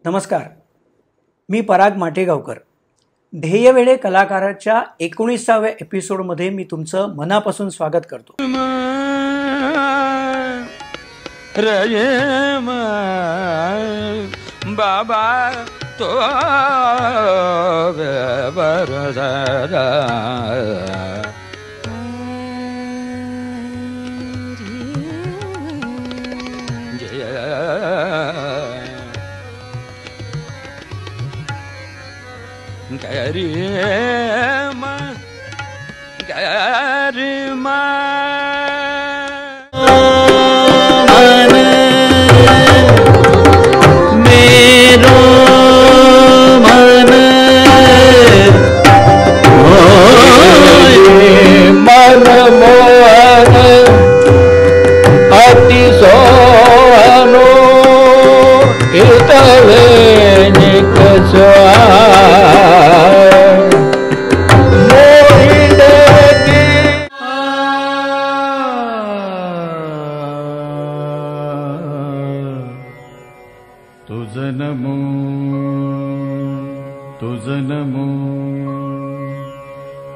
नमस्कार, मी पराग माटेगावकर. ध्येयवेळे कलाकाराच्या 19व्या एपिसोडमध्ये मी तुमचं मनापासून स्वागत करतो. बाबा तो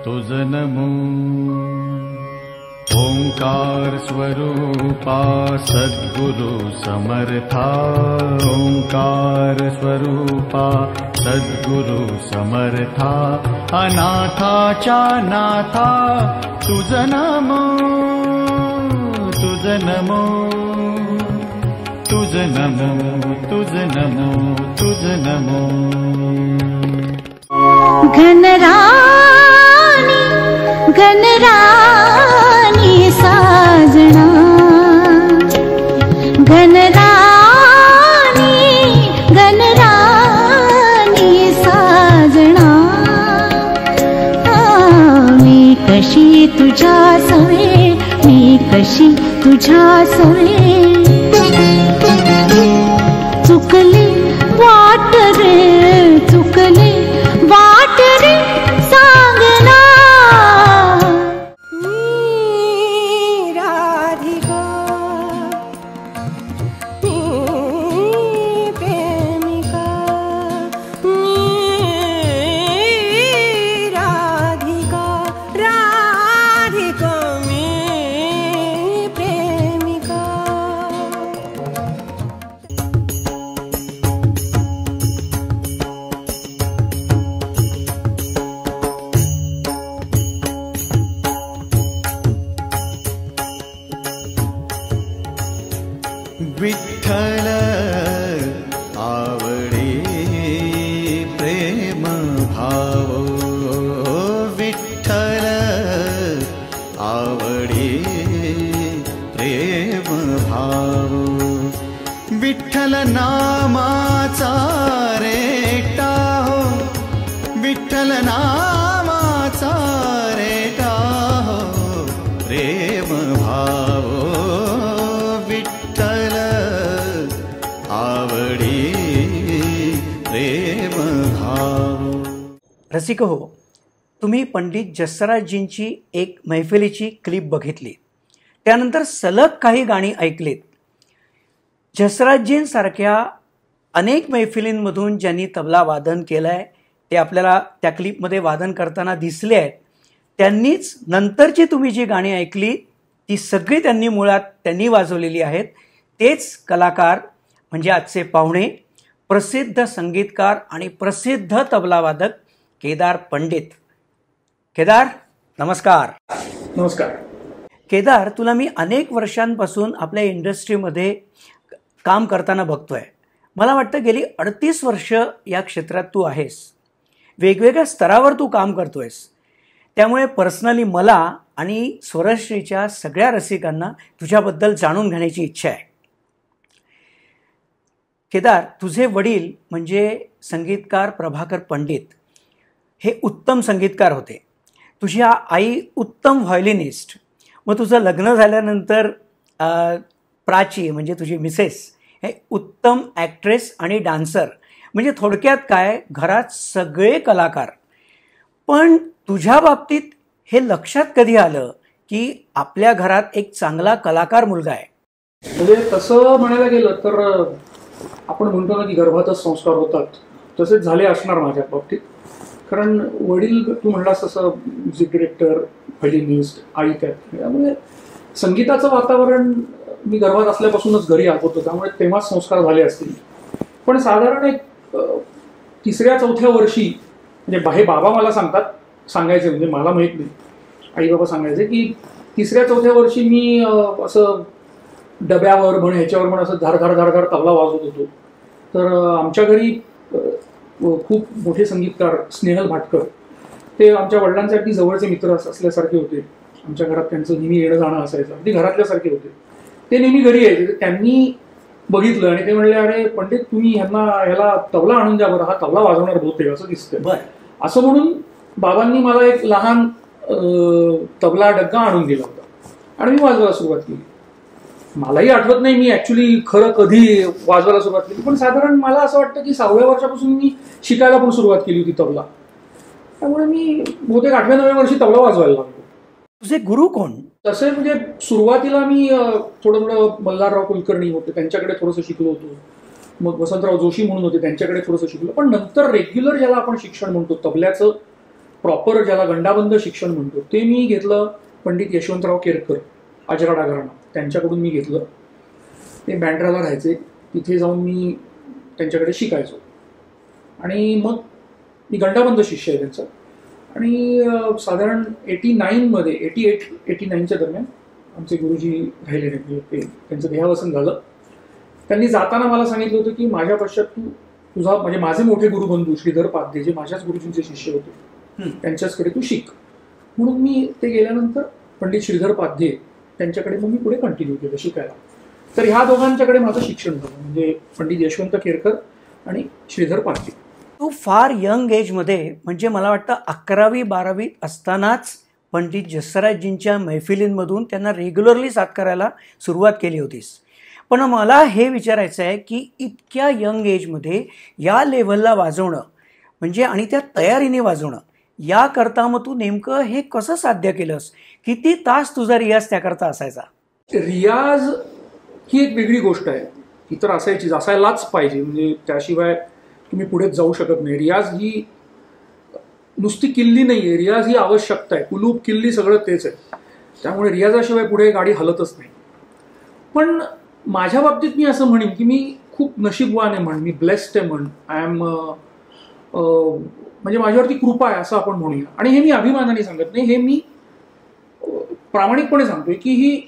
तुझ नमो ओंकार स्वरूपा सद्गुरु समर्था ओंकार स्वरूपा सद्गुरु समर्था अनाथाच्या नाथा तुझ नमो तुझ नमो तुझ नमो तुझ नमो तुझ नमो घनरानी साजना घनरानी साजना मी कशी तुझ्या सवे मी कशी तुझ्या सवे चुकली वाट रे चुकली वाट रे सांगना विठ्ठल आवडे प्रेम भाव विठ्ठल आवडे प्रेम भाव विठ्ठल नामाचा रेटा हो विठ्ठल नामाचा रेटा हो प्रेम भाव रसिक हो, तुम्ही पंडित जसराजजींची एक मैफिलीची क्लिप बघितली, त्यानंतर सलग काही गाणी ऐकलीत. जसराजजींसारख्या अनेक मैफिलींमधून ज्यांनी तबला वादन केलं आहे ते आपल्याला त्या क्लिपमध्ये वादन करताना दिसले आहेत. त्यांनीच नंतरची तुम्ही जी गाणी ऐकली ती सगळी त्यांनी मुळात वाजवलेली आहेत. तेच कलाकार म्हणजे आजचे पाहुणे, प्रसिद्ध संगीतकार आणि प्रसिद्ध तबलावादक केदार पंडित. केदार, नमस्कार. नमस्कार. केदार, तुला मी अनेक वर्षांपासून आपल्या इंडस्ट्रीमध्ये काम करताना बघतोय. मला वाटतं गेली 38 वर्ष या क्षेत्रात तू आहेस. वेगवेगळ्या स्तरावर तू काम करतोयस. त्यामुळे पर्सनली मला आणि स्वरश्रीच्या सगळ्या रसिकांना तुझ्याबद्दल जाणून घेण्याची इच्छा आहे. केदार, तुझे वडील म्हणजे संगीतकार प्रभाकर पंडित हे उत्तम संगीतकार होते. तुझी आई उत्तम व्हायोलिनिस्ट. मग तुझं लग्न झाल्यानंतर प्राची म्हणजे तुझी मिसेस हे उत्तम ॲक्ट्रेस आणि डान्सर. म्हणजे थोडक्यात काय, घरात सगळे कलाकार. पण तुझ्या बाबतीत हे लक्षात कधी आलं की आपल्या घरात एक चांगला कलाकार मुलगा आहे? म्हणजे तसं म्हणायला गेलं तर आपण म्हणतो ना की गर्भातच संस्कार होतात, तसेच झाले असणार माझ्या बाबतीत. कारण वडील तू म्हणलास तसं म्युझिक डिरेक्टर, व्हायोलिनिस्ट, आई त्यात, त्यामुळे संगीताचं वातावरण मी गर्भात असल्यापासूनच घरी आत होतो, त्यामुळे तेव्हाच संस्कार झाले असतील. पण साधारण एक 3ऱ्या-4थ्या वर्षी म्हणजे हे बाबा मला सांगायचे, म्हणजे मला माहीत नाही, आई बाबा सांगायचे की 3ऱ्या-4थ्या वर्षी मी असं डब्यावर म्हण ह्याच्यावर म्हण असं धार तबला वाजवत होतो. तर आमच्या घरी खूप मोठे संगीतकार स्नेहल भाटकर, ते आमच्या वडिलांसाठी जवळचे मित्र असल्यासारखे होते. आमच्या घरात त्यांचं नेहमी येणं जाणं असायचं, अगदी घरातल्यासारखे होते. ते नेहमी घरी यायचे. त्यांनी बघितलं आणि ते म्हणले, अरे पंडित तुम्ही ह्याला तबला आणून द्या बरं, हा तबला वाजवणार बहुतेक असं दिसतंय. असं म्हणून बाबांनी मला एक लहान तबला डग्गा आणून दिला होता आणि मी वाजवायला सुरुवात केली. मलाही आठवत नाही मी ऍक्च्युली खरं कधी वाजवायला सुरुवात केली, पण साधारण मला असं वाटतं की 6व्या वर्षापासून मी शिकायला पण सुरुवात केली होती तबला. त्यामुळे मी बहुतेक 8व्या-9व्या वर्षी तबला वाजवायला लागलो. तुझे गुरु कोण? तसे म्हणजे सुरुवातीला मी थोडं मल्हारराव कुलकर्णी होते, त्यांच्याकडे थोडंसं शिकलो होतो. मग वसंतराव जोशी म्हणून होते, त्यांच्याकडे थोडंसं शिकलो. पण नंतर रेग्युलर ज्याला आपण शिक्षण म्हणतो, तबल्याचं प्रॉपर ज्याला गंडाबंद शिक्षण म्हणतो, ते मी घेतलं पंडित यशवंतराव केरकर, अजराडा घराणा, त्यांच्याकडून मी घेतलं. ते बँड्राला राहायचे, तिथे जाऊन मी त्यांच्याकडे शिकायचो. आणि मग मी गंडाबंद शिष्य आहे त्यांचा. आणि साधारण 89मध्ये 88-89च्या दरम्यान आमचे गुरुजी राहिले नाही, ते त्यांचं देहावसन झालं. त्यांनी जाताना मला सांगितलं होतं की माझ्या पश्चात तुझा म्हणजे माझे मोठे गुरुबंधू श्रीधर पाध्ये, जे माझ्याच गुरुजींचे शिष्य होते, त्यांच्याचकडे तू शिक. म्हणून मी ते गेल्यानंतर पंडित श्रीधर पाध्ये त्यांच्याकडे मग मी पुढे कंटिन्यू केलं शिकायला. तर ह्या दोघांच्याकडे माझं शिक्षण झालं, म्हणजे पंडित यशवंत केरकर आणि श्रीधर पाध्ये. तू फार यंग एजमध्ये, म्हणजे मला वाटतं 11वी-12वी असतानाच पंडित जसराजजींच्या मैफिलींमधून त्यांना रेग्युलरली साथ करायला सुरुवात केली होतीस. पण मला हे विचारायचं आहे की इतक्या यंग एजमध्ये या लेव्हलला वाजवणं म्हणजे आणि त्या तयारीने वाजवणं, याकरता मग तू नेमकं हे कसं साध्य केलंस? किती तास तुझा रियाज त्याकरता असायचा? रियाज ही एक वेगळी गोष्ट आहे, ही तर असायलाच पाहिजे, म्हणजे त्याशिवाय तुम्ही पुढे जाऊ शकत नाही. रियाज ही नुसती किल्ली नाही आहे, रियाज ही आवश्यकता आहे. कुलूप किल्ली सगळं तेच आहे, त्यामुळे रियाजाशिवाय पुढे गाडी हलतच नाही. पण माझ्या बाबतीत मी असं म्हणेन की मी खूप नशीबवान आहे, मी ब्लेस्ड आहे, आय एम म्हणजे माझ्यावरती कृपा आहे असं आपण म्हणूया. आणि हे मी अभिमानाने सांगत नाही, हे मी प्रामाणिकपणे सांगतोय की ही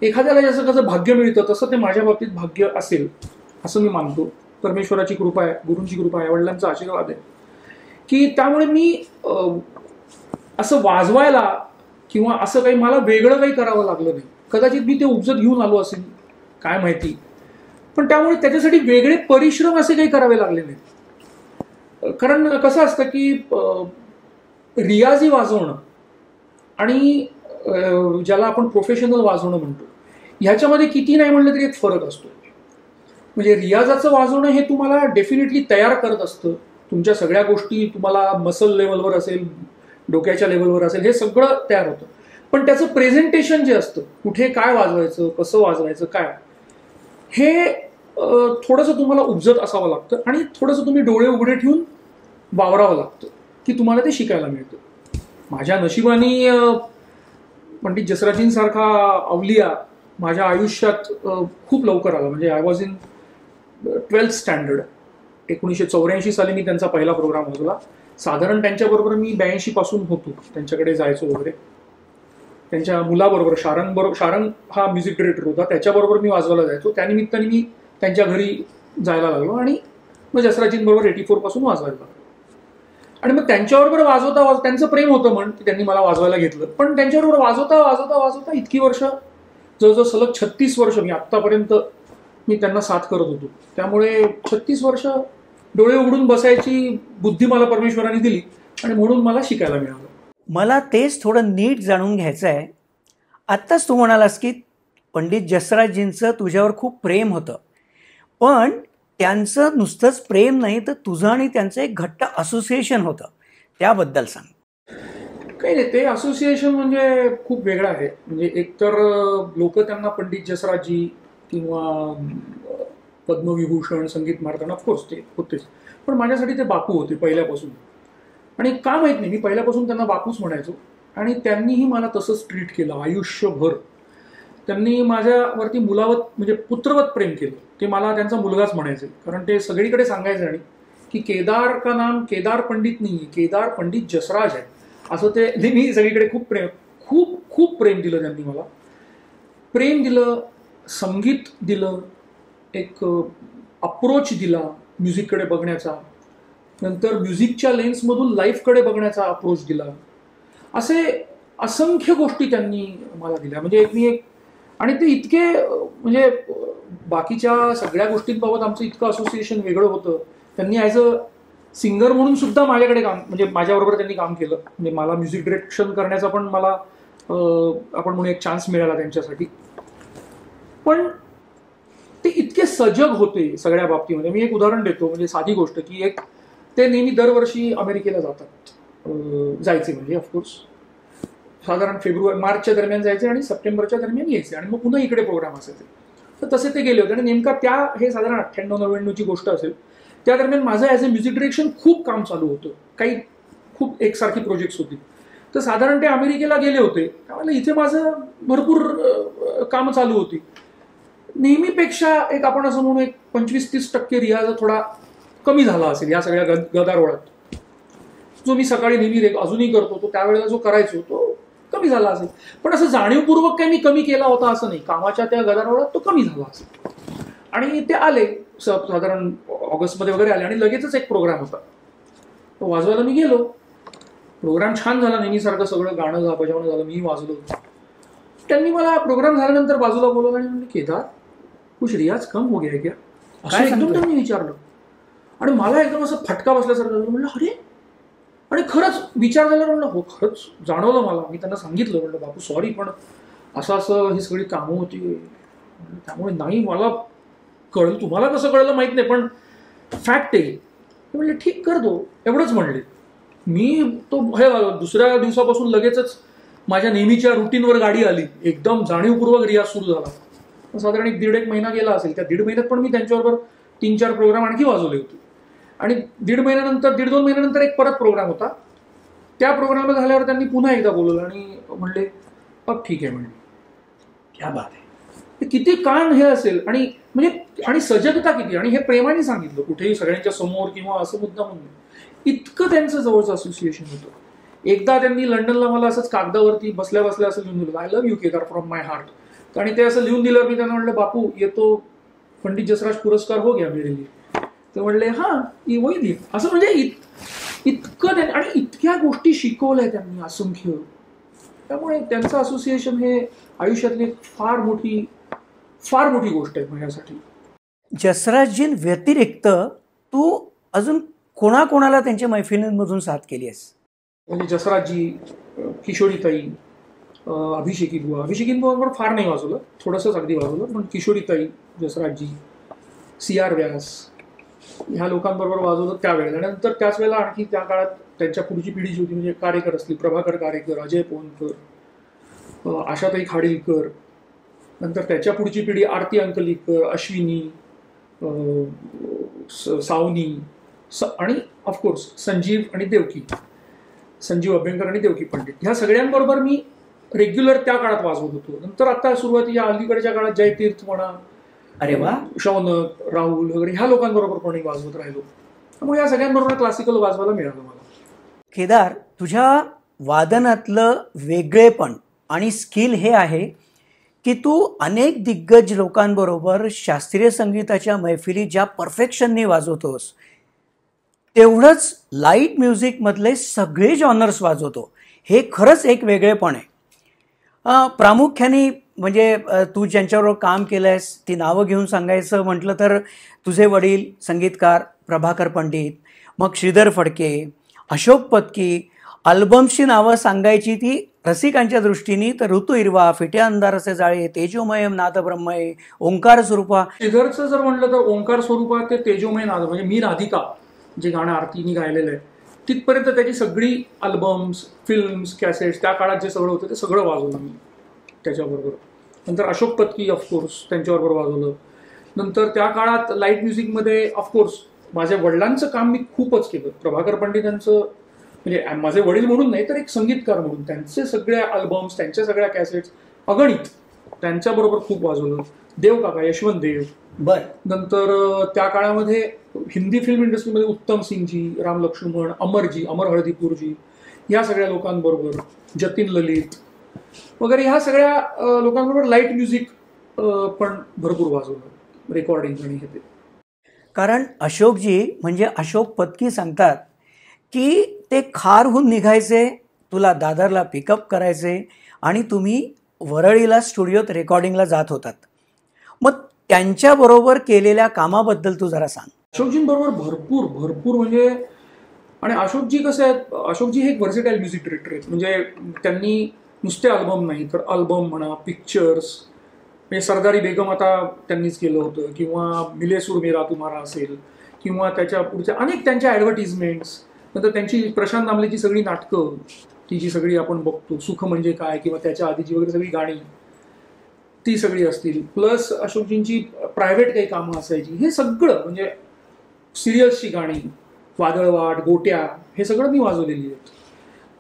एखाद्याला जसं कसं भाग्य मिळतं तसं ते माझ्या बाबतीत भाग्य असेल असं मी मानतो. परमेश्वराची कृपा आहे, गुरूंची कृपा आहे, वडिलांचा आशीर्वाद आहे की त्यामुळे मी असं वाजवायला किंवा असं काही मला वेगळं काही करावं लागलं नाही. कदाचित मी ते उपजत घेऊन आलो असेल, काय माहिती, पण त्यामुळे त्याच्यासाठी वेगळे परिश्रम असे काही करावे लागले नाहीत. कारण कसं असतं की रियाजी वाजवणं आणि ज्याला आपण प्रोफेशनल वाजवणं म्हणतो, ह्याच्यामध्ये किती नाही म्हणलं तरी एक फरक असतो. म्हणजे रियाजाचं वाजवणं हे तुम्हाला डेफिनेटली तयार करत असतं, तुमच्या सगळ्या गोष्टी तुम्हाला मसल लेवलवर असेल, डोक्याच्या लेवलवर असेल, हे सगळं तयार होतं. पण त्याचं प्रेझेंटेशन जे असतं, कुठे काय वाजवायचं, कसं वाजवायचं, काय, हे थोडंसं तुम्हाला उपजत असावं लागतं आणि थोडंसं तुम्ही डोळे उघडे ठेवून वावरावं लागतं की तुम्हाला ते शिकायला मिळतं. माझ्या नशिबाने पंडित जसराजींसारखा अवलिया माझ्या आयुष्यात खूप लवकर आला. म्हणजे I was in 12th standard. 1984 साली मी त्यांचा पहिला प्रोग्राम वाजवला. साधारण त्यांच्याबरोबर मी 82 पासून होतो, त्यांच्याकडे जायचो वगैरे. त्यांच्या मुलाबरोबर शारंग हा म्युझिक डिरेक्टर होता, त्याच्याबरोबर मी वाजवायला जायचो. त्यानिमित्ताने मी त्यांच्या घरी जायला लागलो आणि मग जसराजींबरोबर 84 पासून वाजवायला लागलो. आणि मग त्यांच्याबरोबर वाजवता त्यांचं प्रेम होतं म्हण की त्यांनी मला वाजवायला घेतलं. पण त्यांच्याबरोबर वाजवता इतकी वर्ष, जवळजवळ सलग 36 वर्ष मी आत्तापर्यंत मी त्यांना साथ करत होतो. त्यामुळे 36 वर्ष डोळे उघडून बसायची बुद्धी मला परमेश्वराने दिली आणि म्हणून मला शिकायला मिळालं. मला तेच थोडं नीट जाणून घ्यायचं आहे. आत्ताच तू म्हणालास की पंडित जसराजजींचं तुझ्यावर खूप प्रेम होतं, पण त्यांचं नुसतंच प्रेम नाही तर तुझं आणि त्यांचं एक घट्ट असोसिएशन होतं, त्याबद्दल सांग. काही नाही, ते असोसिएशन म्हणजे खूप वेगळं आहे. म्हणजे एकतर लोक त्यांना पंडित जसराजजी किंवा पद्मविभूषण संगीत महाराज ऑफकोर्स ते होतेच, पण माझ्यासाठी ते बापू होते पहिल्यापासून. आणि का माहीत नाही, मी पहिल्यापासून त्यांना बापूच म्हणायचो आणि त्यांनीही मला तसंच ट्रीट केलं आयुष्यभर. त्यांनी माझ्यावरती मुलावत म्हणजे पुत्रवत प्रेम केलं. ते मला त्यांचा मुलगाच म्हणायचे, कारण ते सगळीकडे सांगायचे आणि की केदार का नाम केदार पंडित नाही, केदार पंडित जसराज आहे, असं ते नेहमी सगळीकडे खूप प्रेम दिलं त्यांनी मला. प्रेम दिलं, संगीत दिलं, एक अप्रोच दिला म्युझिककडे बघण्याचा, नंतर म्युझिकच्या लेन्समधून लाईफकडे बघण्याचा अप्रोच दिला. असे असंख्य गोष्टी त्यांनी मला दिल्या. म्हणजे एक आणि ते इतके म्हणजे बाकीच्या सगळ्या गोष्टींबाबत आमचं इतकं असोसिएशन वेगळं होतं. त्यांनी ॲज अ सिंगर म्हणून सुद्धा माझ्याकडे काम म्हणजे माझ्याबरोबर त्यांनी काम केलं. म्हणजे मला म्युझिक डिरेक्शन करण्याचा पण मला आपण म्हणून एक चान्स मिळाला त्यांच्यासाठी. पण ते इतके सजग होते सगळ्या बाबतीमध्ये. मी एक उदाहरण देतो, म्हणजे साधी गोष्ट की एक ते नेहमी दरवर्षी अमेरिकेला जायचे म्हणजे ऑफकोर्स साधारण मार्चच्या दरम्यान जायचे आणि सप्टेंबरच्या दरम्यान यायचे आणि मग पुन्हा इकडे प्रोग्राम असायचे. तर तसे ते गेले होते आणि नेमका हे साधारण 98-99ची गोष्ट असेल. त्या दरम्यान माझं ॲज अ म्युझिक डिरेक्शन खूप काम चालू होतं, काही खूप एकसारखी प्रोजेक्ट्स होती. तर साधारण ते अमेरिकेला गेले होते त्यावेळेला इथे माझं भरपूर कामं चालू होती. नेहमीपेक्षा एक आपण असं म्हणून एक 25-30% रियाज थोडा कमी झाला असेल या सगळ्या गदारोळात. जो मी सकाळी नेहमी अजूनही करतो तो त्यावेळेला जो करायचो तो कमी झाला असेल. पण असं जाणीवपूर्वक काही मी कमी केला होता असं नाही, कामाच्या त्या गदारोळात तो कमी झाला असेल. आणि ते आले साधारण ऑगस्टमध्ये वगैरे आले आणि लगेचच एक प्रोग्राम होता तो वाजवायला मी गेलो. प्रोग्राम छान झाला, नेहमीसारखं सगळं गाणं बजावणं झालं, मी वाजलो. त्यांनी मला प्रोग्राम झाल्यानंतर बाजूला बोलवलं आणि म्हणले, केदार कुछ रियाज कम हो गया क्या, काय एकदम त्यांनी विचारलं. आणि मला एकदम असं फटका बसल्यासारखं म्हणलं अरे, आणि खरंच विचार झाला. म्हणलं हो खरंच जाणवलं मला. मी त्यांना सांगितलं, म्हणलं बापू सॉरी, पण असं ही सगळी कामं होती त्यामुळे नाही मला कळलं, तुम्हाला कसं कळलं माहीत नाही पण फॅक्ट आहे. म्हणले ठीक कर दो, एवढंच म्हणले. मी तो दुसऱ्या दिवसापासून लगेचच माझ्या नेहमीच्या रुटीनवर गाडी आली, एकदम जाणीवपूर्वक रियाज सुरू झाला. साधारण 1.5 महिना गेला असेल. त्या 1.5 महिन्यात पण मी त्यांच्याबरोबर 3-4 प्रोग्राम आणखी वाजवले होते. आणि 1.5 महिन्यानंतर एक परत प्रोग्राम होता. त्या प्रोग्राम झाल्यावर त्यांनी पुन्हा एकदा बोलवलं आणि म्हणले अब ठीक आहे म्हणले. क्या बात आहे. किती कान हे असेल आणि म्हणजे आणि सजगता किती, आणि हे प्रेमाने सांगितलं, कुठेही सगळ्यांच्या समोर किंवा असं मुद्दा म्हणून. इतकं त्यांचं जवळचं असोसिएशन होतं. एकदा त्यांनी लंडनला मला असंच कागदावरती बसल्या असं लिहून दिलं, I love you Kedar from my heart. आणि ते असं लिहून दिल्यावर मी त्यांना म्हणलं बापू ये तो पंडित जसराज पुरस्कार हो गया मेरे लिए. ते म्हणले हां वही दिली. असं म्हणजे इतकं त्यांनी आणि इतक्या गोष्टी शिकवल्या त्यांनी असंख्य. त्यामुळे त्यांचं असोसिएशन हे आयुष्यातली फार मोठी गोष्ट आहे माझ्यासाठी. जसराजजी व्यतिरिक्त तू अजून कोणाकोणाला त्यांच्या मैफिलींमधून साथ केली आहेस? म्हणजे जसराजजी, किशोरीताई, अभिषेकींबरोबर फार नाही वाजवलं, थोडंसंच अगदी वाजवलं. पण किशोरीताई, जसराजजी, CR व्यास ह्या लोकांबरोबर वाजवलं त्यावेळेला. नंतर त्याच वेळेला आणखी त्या काळात त्यांच्या पुढची पिढी जी होती म्हणजे कारेकर असली, प्रभाकर कारेकर, अजय पोनकर, आशाताई खाडीलकर, नंतर त्याच्या पुढची पिढी आरती अंकलीकर, अश्विनी, सावनी आणि ऑफकोर्स संजीव अभ्यंकर आणि देवकी पंडित, ह्या सगळ्यांबरोबर मी रेग्युलर त्या काळात वाजवत होतो. नंतर आता सुरुवातीच्या अलीकडच्या काळात जयतीर्थ म्हणा, अरे वा, शौनक, राहुल वगैरे ह्या लोकांबरोबर पण वाजवत राहिलो. त्यामुळे या सगळ्यांबरोबर क्लासिकल वाजवायला मिळालं मला. केदार, तुझ्या वादनातलं वेगळेपण आणि स्किल हे आहे की तू अनेक दिग्गज लोकांबरोबर शास्त्रीय संगीताच्या मैफिली ज्या परफेक्शनने वाजवतोस, तेवढंच लाईट म्युझिकमधले सगळे जॉनर्स वाजवतो. हे खरंच एक वेगळेपण आहे. प्रामुख्याने म्हणजे तू ज्यांच्याबरोबर काम केलं आहेस ती नावं घेऊन सांगायचं म्हटलं तर तुझे वडील संगीतकार प्रभाकर पंडित, मग श्रीधर फडके, अशोक पत्की. अल्बम्सची नावं सांगायची ती रसिकांच्या दृष्टीने तर ऋतू हिरवा, फिटे अंधाराचे जाळे, तेजोमय नादब्रह्मय, ओंकार स्वरूपा. श्रीधरचं जर म्हटलं तर ओंकार स्वरूपा ते तेजोमय नाद म्हणजे मी राधिका जे गाणं आरतीने गायलेलं आहे तिथपर्यंत त्याची सगळी अल्बम्स, फिल्म्स, कॅसेट्स त्या काळात जे सगळं होतं ते सगळं वाजवलं मी त्याच्याबरोबर. नंतर अशोक पत्की ऑफकोर्स त्यांच्याबरोबर वाजवलं. नंतर त्या काळात लाईट म्युझिकमध्ये ऑफकोर्स माझ्या वडिलांचं काम मी खूपच केलं. प्रभाकर पंडितांचं म्हणजे माझे वडील म्हणून नाही तर एक संगीतकार म्हणून त्यांचे सगळे अल्बम्स, त्यांच्या सगळ्या कॅसेट्स अगणित त्यांच्याबरोबर खूप वाजवलं. देव काका, यशवंत देव. नंतर त्या काळामध्ये हिंदी फिल्म इंडस्ट्रीमध्ये उत्तम सिंगजी, राम लक्ष्मण, अमरजी, अमर हळदीपूरजी, या सगळ्या लोकांबरोबर, जतीन ललित वगैरे ह्या सगळ्या लोकांबरोबर लाईट म्युझिक पण भरपूर वाजवलं, रेकॉर्डिंग आणि हे ते. कारण अशोकजी म्हणजे अशोक पत्की सांगतात की ते खारहून निघायचे, तुला दादरला पिकअप करायचे आणि तुम्ही वरळीला स्टुडिओत रेकॉर्डिंगला जात होतात. मग त्यांच्याबरोबर केलेल्या कामाबद्दल तू जरा सांग. अशोकजींबरोबर भरपूर भरपूर म्हणजे, आणि अशोकजी कसं आहेत, अशोकजी हे एक व्हर्सेटाईल म्युझिक डिरेक्टर आहेत. म्हणजे त्यांनी नुसते अल्बम नाही तर अल्बम म्हणा, पिक्चर्स, म्हणजे सरदारी बेगम आता त्यांनीच केलं होतं, किंवा मिले सूर मेरा तुम्हारा असेल, किंवा त्याच्या पुढच्या अनेक त्यांच्या ॲडव्हर्टिजमेंट्स, नंतर त्यांची प्रशांत दामलेची सगळी नाटकं, ती जी सगळी आपण बघतो, सुख म्हणजे काय, किंवा त्याच्या आधीची वगैरे सगळी गाणी ती सगळी असतील, प्लस अशोकजींची प्रायव्हेट काही कामं असायची, हे सगळं म्हणजे सिरियसची गाणी, वादळवाट, गोट्या, हे सगळं मी वाजवलेली आहेत.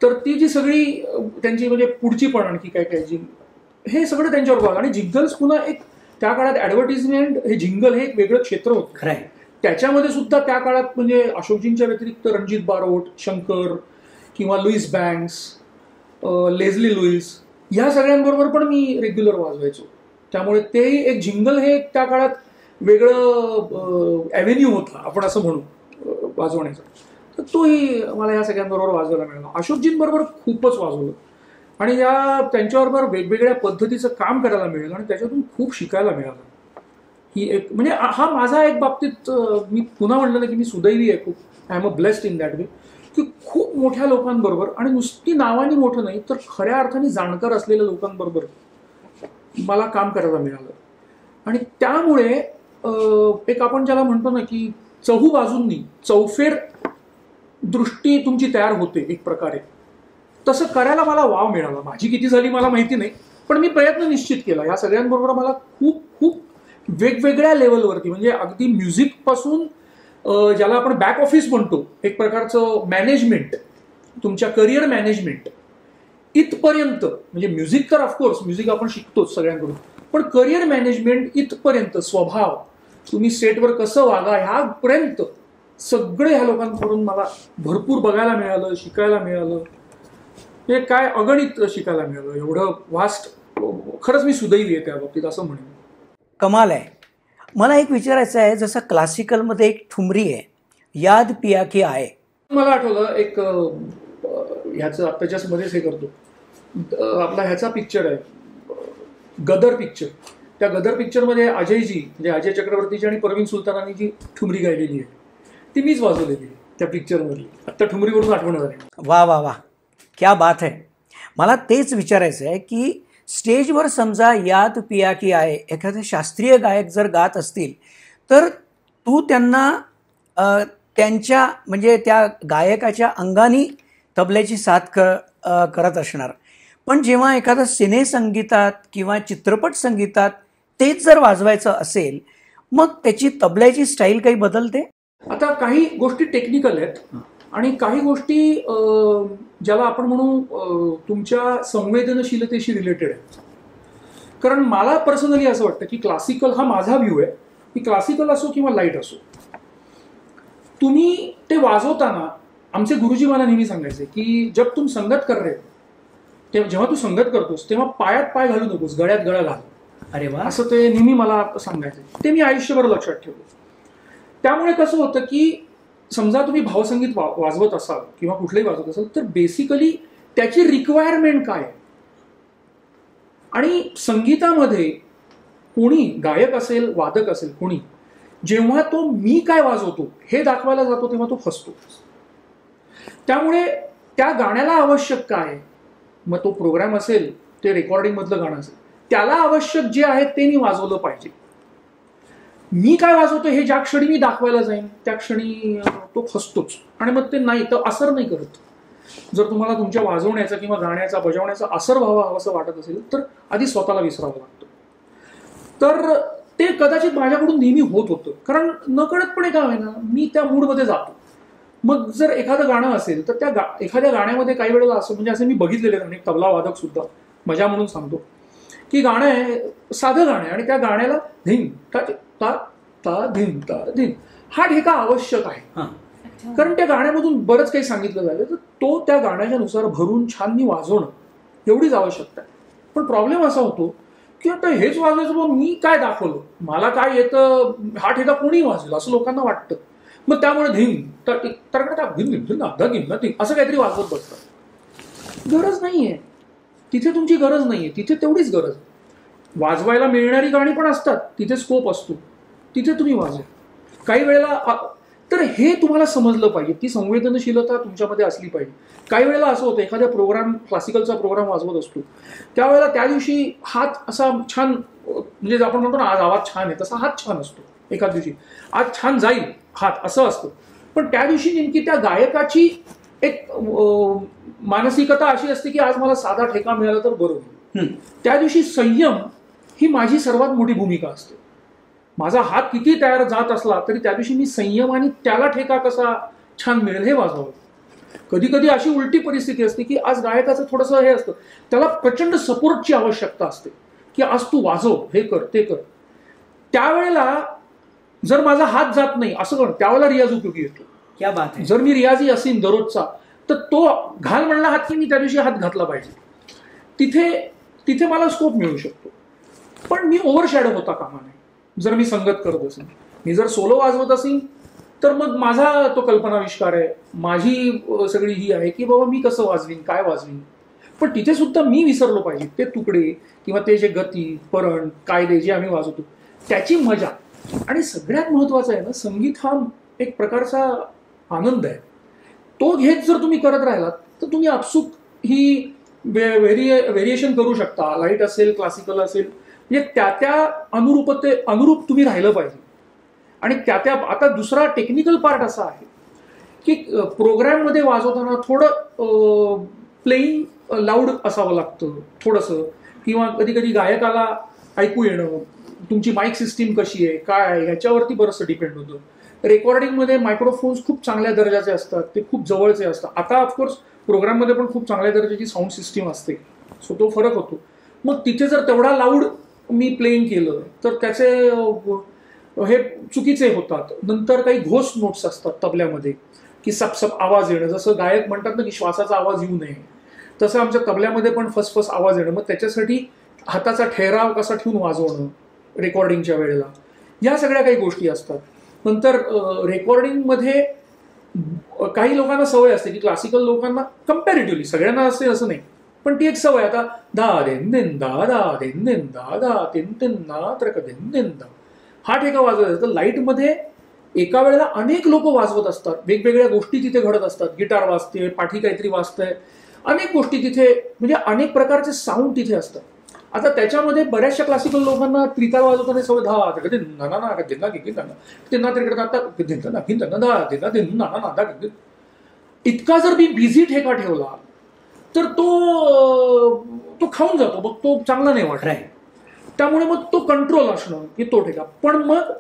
तर ती जी सगळी त्यांची म्हणजे पुढची पण आणखी काय काय जी, हे सगळं त्यांच्यावर बघा. आणि जिंगल्स पुन्हा एक त्या काळात ॲडव्हर्टिजमेंट, हे जिंगल हे एक वेगळं क्षेत्र होतं. खरंय. त्याच्यामध्ये सुद्धा त्या काळात म्हणजे अशोकजींच्या व्यतिरिक्त रणजित बारोट, शंकर किंवा लुईस बँक्स, लेझली लुईस, ह्या सगळ्यांबरोबर पण मी रेग्युलर वाजवायचो. त्यामुळे ते एक जिंगल हे त्या काळात वेगळं ॲव्हेन्यू होता, आपण असं म्हणू, वाजवण्याचा. तर तोही मला या सगळ्यांबरोबर वाजवायला मिळाला. अशोकजींबरोबर खूपच वाजवलं आणि या त्यांच्याबरोबर वेगवेगळ्या पद्धतीचं काम करायला मिळालं आणि त्याच्यातून खूप शिकायला मिळालं. ही एक म्हणजे हा माझा एक बाबतीत मी पुन्हा म्हणलं ना की मी सुदैवी आहे खूप, I am a blessed in that way, की खूप मोठ्या लोकांबरोबर आणि नुसती नावानी मोठं नाही तर खऱ्या अर्थाने जाणकार असलेल्या लोकांबरोबर मला काम करायला मिळालं. आणि त्यामुळे एक आपण ज्याला म्हणतो ना की चहू बाजूंनी चौफेर दृष्टी तुमची तयार होते एक प्रकारे, तसं करायला मला वाव मिळाला. माझी किती झाली मला माहिती नाही, पण मी प्रयत्न निश्चित केला. या सगळ्यांबरोबर मला खूप खूप वेगवेगळ्या लेवलवरती, म्हणजे अगदी म्युझिकपासून ज्याला आपण बॅक ऑफिस म्हणतो, एक प्रकारचं मॅनेजमेंट, तुमच्या करिअर मॅनेजमेंट इथपर्यंत, म्हणजे म्युझिक तर ऑफकोर्स म्युझिक आपण शिकतोच सगळ्यांकडून, पण करिअर मॅनेजमेंट इथपर्यंत, स्वभाव, तुम्ही स्टेटवर कसं वागा, ह्यापर्यंत सगळे ह्या लोकांकडून मला भरपूर बघायला मिळालं, शिकायला मिळालं. हे काय अगणित शिकायला मिळालं, एवढं वास्ट. खरंच मी सुदैवी आहे त्या बाबतीत असं म्हणेन. कमाल आहे. मला एक विचारायचं आहे, जसं क्लासिकलमध्ये एक ठुमरी आहे, याद पिया की आए. मला आठवलं एक ह्याचं आत्ताच्याच मध्येच हे करतो, आपला ह्याचा पिक्चर आहे गदर पिक्चर. त्या गदर पिक्चरमध्ये अजयजी म्हणजे अजय चक्रवर्तीजी आणि परवीन सुलतानांनी जी ठुमरी गायलेली आहे ती मीच वाजवलेली आहे त्या पिक्चरमधली. आत्ता ठुमरीवरून आठवण झाली. वा वा वा, क्या बात है. मला तेच विचारायचं आहे की स्टेजवर समजा याद पिया की आए एखादे शास्त्रीय गायक जर गात असतील तर तू त्यांना त्यांच्या म्हणजे त्या गायकाच्या अंगाने तबल्याची साथ करत असणार, पण जेव्हा एखादं सिने संगीतात किंवा चित्रपट संगीतात तेच जर वाजवायचं असेल मग त्याची तबल्याची स्टाईल काही बदलते. आता काही गोष्टी टेक्निकल आहेत आणि काही गोष्टी ज्याला आपण म्हणू तुमच्या संवेदनशीलतेशी रिलेटेड आहेत. कारण मला पर्सनली असं वाटतं की क्लासिकल, हा माझा व्ह्यू आहे की क्लासिकल असो किंवा लाईट असो, तुम्ही ते वाजवताना, आमचे गुरुजी मला नेहमी सांगायचे की जब तुम संगत कर रहे, जेव्हा तू संगत करतोस तेव्हा पायात पाय घालू नकोस, गळ्यात गळा घाल. अरे वा, असं ते नेहमी मला सांगायचे. ते मी आयुष्यभर लक्षात ठेवलं. त्यामुळे कसं होतं की समजा तुम्ही भावसंगीत वाजवत असाल किंवा कुठलंही वाजवत असाल तर बेसिकली त्याची रिक्वायरमेंट काय आहे. आणि संगीतामध्ये कोणी गायक असेल, वादक असेल, कोणी जेव्हा तो मी काय वाजवतो हे दाखवायला जातो तेव्हा तो फसतो. त्यामुळे त्या गाण्याला आवश्यक काय, मग तो प्रोग्राम असेल, ते रेकॉर्डिंगमधलं गाणं असेल, त्याला आवश्यक जे आहे ते मी वाजवलं पाहिजे. मी काय वाजवतो हे ज्या क्षणी मी दाखवायला जाईन त्या क्षणी तो फसतोच आणि मग ते नाही तर असर नाही करत. जर तुम्हाला तुमच्या वाजवण्याचा किंवा गाण्याचा, बजावण्याचा असर व्हावा असं वाटत असेल तर आधी स्वतःला विसरावं लागतं. तर ते कदाचित माझ्याकडून नेहमी होत होतं, कारण नकळतपणे काय आहे ना, मी त्या मूडमध्ये जातो. मग जर एखादं गाणं असेल तर त्या एखाद्या गाण्यामध्ये काही वेळेला असं, म्हणजे असं मी बघितलेलं आहे, तबला वादक सुद्धा मजा म्हणून सांगतो की गाणं आहे, साधं गाणं आहे, आणि त्या गाण्याला धिन ता ता ता धिन ता धिन हा ठेका आवश्यक आहे, कारण त्या गाण्यामधून बरंच काही सांगितलं झालं, तर तो त्या गाण्याच्या नुसार भरून छान मी वाजवणं एवढीच आवश्यकता आहे. पण प्रॉब्लेम असा होतो की आता हेच वाजवायचं, मग मी काय दाखवलं, मला काय येतं, हा ठेका कोणी वाजवेल असं लोकांना वाटतं. मग त्यामुळे धिन असं काहीतरी वाजवत बसतात. गरज नाहीये तिथे, तुमची गरज नाहीये तिथे, तेवढीच गरज. वाजवायला मिळणारी गाणी पण असतात, तिथे स्कोप असतो, तिथे तुम्ही वाजवा. काही वेळेला तर हे तुम्हाला समजलं पाहिजे, ती संवेदनशीलता तुमच्यामध्ये असली पाहिजे. काही वेळेला असं होतं, एखाद्या प्रोग्राम, क्लासिकलचा प्रोग्राम वाजवत असतो त्यावेळेला त्या दिवशी हात असा छान, म्हणजे आपण म्हणतो ना आज आवाज छान आहे, तसा हात छान असतो. एखाद दिवशी आज छान जाईल हात असं असतं, पण त्या दिवशी नेमकी त्या गायकाची एक मानसिकता अशी असते की आज मला साधा ठेका मिळाला तर बरं होईल. त्या दिवशी संयम ही माझी सर्वात मोठी भूमिका असते. माझा हात किती तयार जात असला तरी त्या दिवशी मी संयम आणि त्याला ठेका कसा छान मिळेल हे वाजवावं. कधी कधी अशी उलटी परिस्थिती असते की आज गायकाचं थोडंसं हे असतं, त्याला प्रचंड सपोर्टची आवश्यकता असते की आज तू वाजव, हे कर ते कर. त्यावेळेला जर माझा हात जात नाही असं कर, त्यावेळेला रियाज उपयोगी येतो. क्या बात आहे. जर मी रियाजी असेन दररोजचा तर तो घाल म्हणला हात की मी त्या दिवशी हात घातला पाहिजे, तिथे मला स्कोप मिळू शकतो. पण मी ओव्हरशॅडो होता कामा नये. जर मी संगत करत असेल, मी जर सोलो वाजवत असेल तर मग माझा तो कल्पनाविष्कार आहे, माझी सगळी ही आहे की बाबा मी कसं वाजवीन, काय वाजवीन. पण तिथे सुद्धा मी विसरलो पाहिजे ते तुकडे किंवा ते जे गती, परण, कायदे जे आम्ही वाजवतो त्याची मजा. आणि सगळ्यात महत्वाचं आहे ना, संगीत हा एक प्रकारचा आनंद आहे. तो घेत जर तुम्ही करत राहिलात तर तुम्ही आपसूक ही व्हेरिएशन करू शकता. लाईट असेल, क्लासिकल असेल, म्हणजे त्या अनुरूप तुम्ही राहिलं पाहिजे. आणि आता दुसरा टेक्निकल पार्ट असा आहे की प्रोग्राममध्ये वाजवताना थोडं प्लेइंग लाऊड असावं लागतं थोडंसं, किंवा कधी कधी गायकाला ऐकू येणं, तुमची माईक सिस्टीम कशी आहे, काय आहे, ह्याच्यावरती बरंचसं डिपेंड होतं. रेकॉर्डिंगमध्ये मायक्रोफोन्स खूप चांगल्या दर्जाचे असतात, ते खूप जवळचे असतात. आता ऑफकोर्स प्रोग्राममध्ये पण खूप चांगल्या दर्जाची साऊंड सिस्टीम असते, सो तो फरक होतो. मग तिथे जर तेवढा लाऊड मी प्लेइंग केलं तर त्याचे हे चुकीचे होतात. नंतर काही घोष नोट्स असतात तबल्यामध्ये की सपसप आवाज येणं, जसं गायक म्हणतात ना की श्वासाचा आवाज येऊ नये, तसं आमच्या तबल्यामध्ये पण फसफस आवाज येणं. मग त्याच्यासाठी हाताचा ठेराव कसा ठेवून वाजवणं रेकॉर्डिंगच्या वेळेला, या सगळ्या काही गोष्टी असतात. नंतर रेकॉर्डिंगमध्ये काही लोकांना सवय असते की क्लासिकल लोकांना कम्पॅरेटिव्हली, सगळ्यांना असते असं नाही, पण ती एक सवय. आता दा देन देन दा दा देन देन दा दा तेन तेन ना त्रक देन देन दा हा ठेका वाजवायचा. तर लाईटमध्ये एका वेळेला अनेक लोक वाजवत असतात, वेगवेगळ्या गोष्टी तिथे घडत असतात. गिटार वाजते, पाठी काहीतरी वाजतंय, अनेक गोष्टी तिथे, म्हणजे अनेक प्रकारचे साऊंड तिथे असतात. आता त्याच्यामध्ये बऱ्याचशा क्लासिकल लोकांना त्रिताल वाजवताना सवय धा इतका जर मी बिझी ठेका ठेवला तर तो खाऊन जातो, मग तो चांगला नाही वाटत. त्यामुळे मग तो कंट्रोल असणं की तो ठेका. पण मग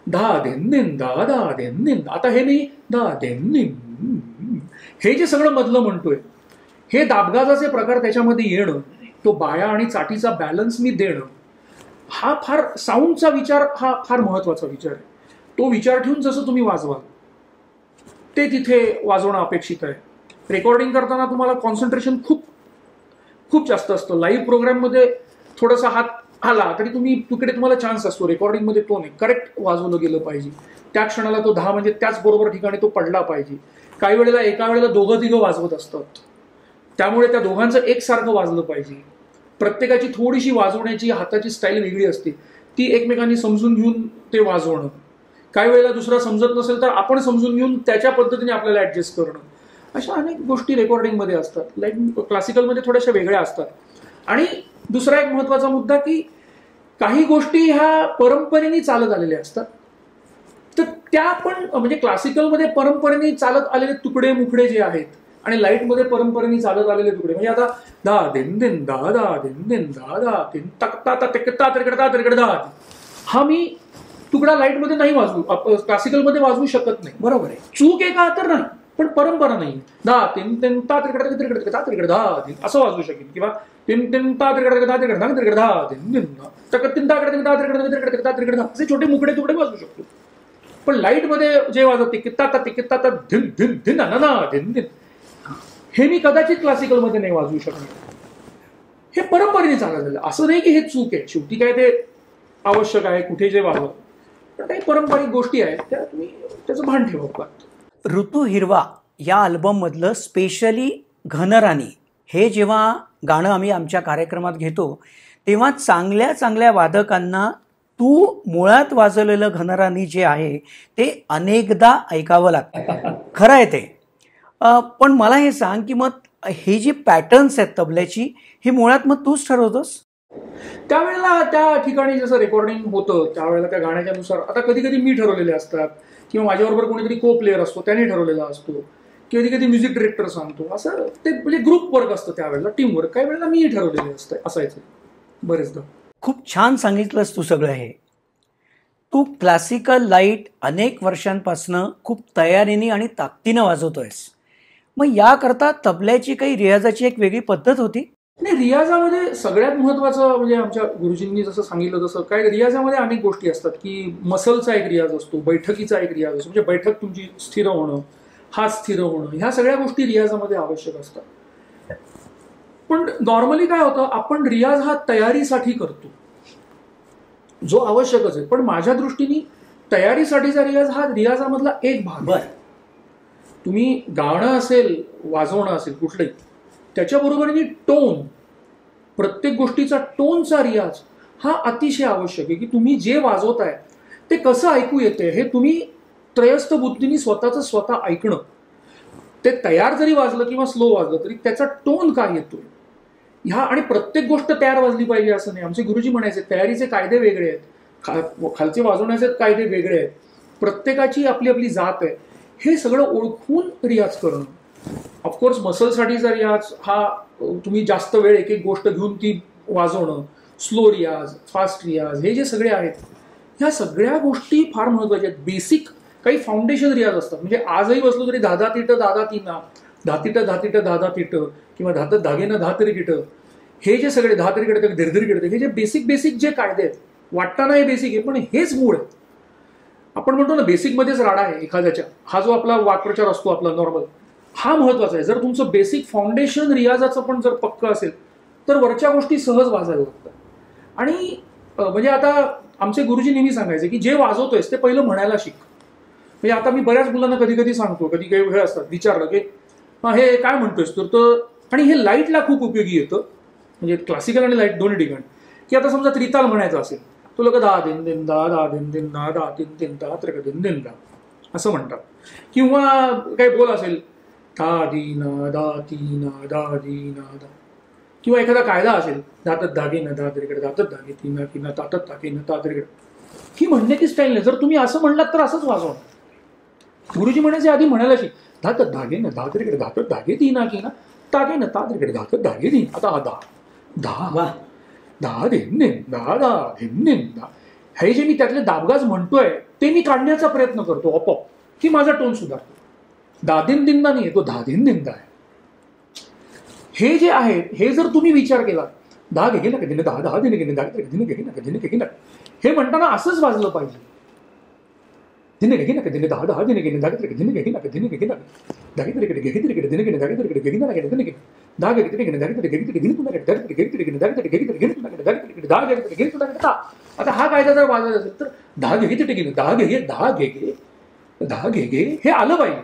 धा देन देन दा दा देन देन, आता हे मी दा देन देन हे जे सगळं मधलं म्हणतोय, हे दाबगाजाचे प्रकार त्याच्यामध्ये येणं, तो बाया आणि चाटीचा बॅलन्स मी देणं, हा फार साऊंडचा विचार, हा फार महत्वाचा विचार आहे. तो विचार ठेवून जसं तुम्ही वाजवाल ते तिथे वाजवणं अपेक्षित आहे. रेकॉर्डिंग करताना तुम्हाला कॉन्सन्ट्रेशन खूप खूप जास्त असतं. लाईव्ह प्रोग्राममध्ये थोडासा हात आला तरी तुम्हाला चान्स असतो. रेकॉर्डिंगमध्ये तो नाही, करेक्ट वाजवलं गेलं पाहिजे. त्या क्षणाला तो धा म्हणजे त्याच बरोबर ठिकाणी तो पडला पाहिजे. काही वेळेला एका वेळेला दोघं तिघं वाजवत असतात, त्यामुळे त्या दोघांचं एकसारखं वाजलं पाहिजे. प्रत्येकाची थोडीशी वाजवण्याची हाताची स्टाईल वेगळी असते, ती एकमेकांनी समजून घेऊन ते वाजवणं. काही वेळेला दुसरा समजत नसेल तर आपण समजून घेऊन त्याच्या पद्धतीने आपल्याला ऍडजस्ट करणं, अशा अनेक गोष्टी रेकॉर्डिंगमध्ये असतात. लाईक क्लासिकलमध्ये थोड्याशा वेगळ्या असतात. आणि दुसरा एक महत्वाचा मुद्दा की काही गोष्टी ह्या परंपरेने चालत आलेल्या असतात, तर त्या पण म्हणजे क्लासिकलमध्ये परंपरेने चालत आलेले तुकडे मुकडे जे आहेत आणि लाईटमध्ये परंपरेने चालत आलेले तुकडे, म्हणजे आता दा देन देन दा दा देन देन दा दा देन तकता तकता तिकडता तिकडे दा, हा मी तुकडा लाईटमध्ये नाही वाजवू, क्लासिकलमध्ये वाजवू शकत नाही. बरोबर आहे. चूक आहे का तर नाही, पण परंपरा नाही. दा तीन तीन ता तिकडे तिकडे ता तिकडे धा असं वाजवू शकेल, किंवा तीन तीन ता तिकडे ता तिकडे तिकडे धा तीन तीन ता तिकडे ता तिकडे ता तिकडे असे छोटे मुकडे तुकडे वाजवू शकतो. पण लाईटमध्ये जे वाजवते कित्ता तिकित्ता धिन धिन धिन ना धिन धिन, हे मी कदाचित क्लासिकलमध्ये नाही वाजवू शकणार. हे परंपरेने चालत झालं. असं नाही की हे चूक आहे, शेवटी काय ते आवश्यक आहे कुठे जे वाजवत, पण काही पारंपरिक गोष्टी आहेत त्या तुम्ही त्याचं भान ठेवावं लागतं. ऋतू हिरवा या अल्बममधलं स्पेशली घनराणी हे जेव्हा गाणं आम्ही आमच्या कार्यक्रमात घेतो तेव्हा चांगल्या चांगल्या वादकांना तू मुळात वाजवलेलं घनराणी जे आहे ते अनेकदा ऐकावं लागतं. खरं आहे ते. पण मला हे सांग की मग हे जी पॅटर्न्स आहेत तबल्याची ही मुळात मग तूच ठरवतोस? त्यावेळेला त्या ठिकाणी जसं रेकॉर्डिंग होतं त्यावेळेला त्या गाण्याच्या नुसार आता कधी कधी मी ठरवलेले असतात, किंवा माझ्याबरोबर कोणीतरी को प्लेअर असतो त्याने ठरवलेला असतो, कधी कधी म्युझिक डिरेक्टर सांगतो. असं ते म्हणजे ग्रुप वर्क असतं त्यावेळेला, टीम वर्क. काही वेळेला मी ठरवलेलं असतं, असायचं बरेचदा. खूप छान सांगितलंस तू सगळं हे. तू क्लासिकल लाईट अनेक वर्षांपासनं खूप तयारीने आणि ताकदीनं वाजवतोयस. मग याकरता तबल्याची काही रियाजाची एक वेगळी पद्धत होती? नाही, रियाजामध्ये सगळ्यात महत्वाचं म्हणजे आमच्या गुरुजींनी जसं सांगितलं तसं काय, रियाजामध्ये अनेक गोष्टी असतात की मसलचा एक रियाज असतो, बैठकीचा एक रियाज असतो, म्हणजे बैठक तुमची स्थिर होणं, हात स्थिर होणं, ह्या सगळ्या गोष्टी रियाजामध्ये आवश्यक असतात. पण नॉर्मली काय होतं, आपण रियाज हा तयारीसाठी करतो जो आवश्यकच आहे. पण माझ्या दृष्टीने तयारीसाठीचा रियाज हा रियाजामधला एक भाग आहे. तुम्ही गाणं असेल, वाजवणं असेल कुठलंही, त्याच्याबरोबरीने टोन, प्रत्येक गोष्टीचा टोनचा रियाज हा अतिशय आवश्यक आहे. की तुम्ही जे वाजवताय ते कसं ऐकू येते हे तुम्ही त्रयस्थ बुद्धीने स्वतःचं स्वतः ऐकणं. ते तयार जरी वाजलं किंवा स्लो वाजलं तरी त्याचा टोन काय येतोय ह्या, आणि प्रत्येक गोष्ट तयार वाजली पाहिजे असं नाही. आमचे गुरुजी म्हणायचे तयारीचे कायदे वेगळे आहेत, खालचे वाजवण्याचे कायदे वेगळे आहेत, प्रत्येकाची आपली आपली जात आहे. हे सगळं ओळखून रियाज करणं. ऑफकोर्स मसलसाठीचा रियाज हा तुम्ही जास्त वेळ एक एक गोष्ट घेऊन ती वाजवणं, स्लो रियाज, फास्ट रियाज, हे जे सगळे आहेत ह्या सगळ्या गोष्टी फार महत्त्वाच्या आहेत. बेसिक काही फाउंडेशन रियाज असतात. म्हणजे आजही बसलो तरी दादा तिट दादा तीना, धातीट धातीट दादा तिट, किंवा धात धागेनं धातरी किट, हे जे सगळे धातरी किडते धीरधीर किडते, हे जे बेसिक जे कायदे आहेत वाटताना हे बेसिक आहे पण हेच मूळ आहे. आपण म्हणतो ना बेसिकमध्येच राडा आहे एखाद्याच्या, हा जो आपला वाक्प्रचार असतो आपला नॉर्मल, हा महत्वाचा आहे. जर तुमचं बेसिक फाउंडेशन रियाजाचं पण जर पक्क असेल तर वरच्या गोष्टी सहज वाजायला लागतात. आणि म्हणजे आता आमचे गुरुजी नेहमी सांगायचे की जे वाजवतोयस ते पहिलं म्हणायला शिक. म्हणजे आता मी बऱ्याच मुलांना कधी कधी सांगतो, कधी काही वेळ असतात विचारलं की हे काय म्हणतोयस तर, आणि हे लाईटला खूप उपयोगी येतं, म्हणजे क्लासिकल आणि लाईट दोन्ही ठिकाणी. की आता समजा त्रिताल म्हणायचं असेल तो लोक दा दिन दिन दा दा दिन दिन दा दा दिन दिन दा त्रिक दिन दिन दा असं म्हणतात. किंवा काही बोल असेल दा दी ना दा ती ना दा दी ना दा, किंवा एखादा कायदा असेल दातत धागे ना दा तरीकडे दातत धागे ती ना की ना तातत धागे ना ता तरीकडे, ही म्हणण्याची स्टाईल नाही. जर तुम्ही असं म्हणलात तर असंच वाजवणार. गुरुजी म्हणायचे आधी म्हणायला शिक, धातत धागे ना दा तरीकडे धातत धागे ती ना की ना तागे ना ता तरीकडे धातत धागे ती. आता हा दा दा दा दिन दिन दा दा दिन दिन दा, हे जे मी त्यातले दाबगाज म्हणतोय ते मी काढण्याचा प्रयत्न करतो आपोआप, की माझा टोन सुधारतो. दादिन दिंदा नाही, तो दादिन दिंदा आहे. हे जे आहे हे जर तुम्ही विचार केला, दा घे ना कधी ना दहा दहा दिने घेणे दा कधी घे ना कधी घे ना, हे म्हणताना असंच वाजलं पाहिजे. दिने घे ना कधी दहा दहा दिने घेणे दा कधी घे ना कधी घे ना दागे तरी कडे घे तरी कडे दिने घेणे दागे तरी कडे घे ना घे दिने घे दा घे तरी घेणे दागे तरी घे तरी घेणे पुन्हा घे दागे तरी घे तरी घेणे दागे तरी घे तरी घेणे पुन्हा घे दागे तरी दा घे तरी घे पुन्हा घे ता. आता हा कायदा जर वाजवायचा असेल तर दा घे तरी घेणे दा घे दा घे दा घे हे आलं पाहिजे.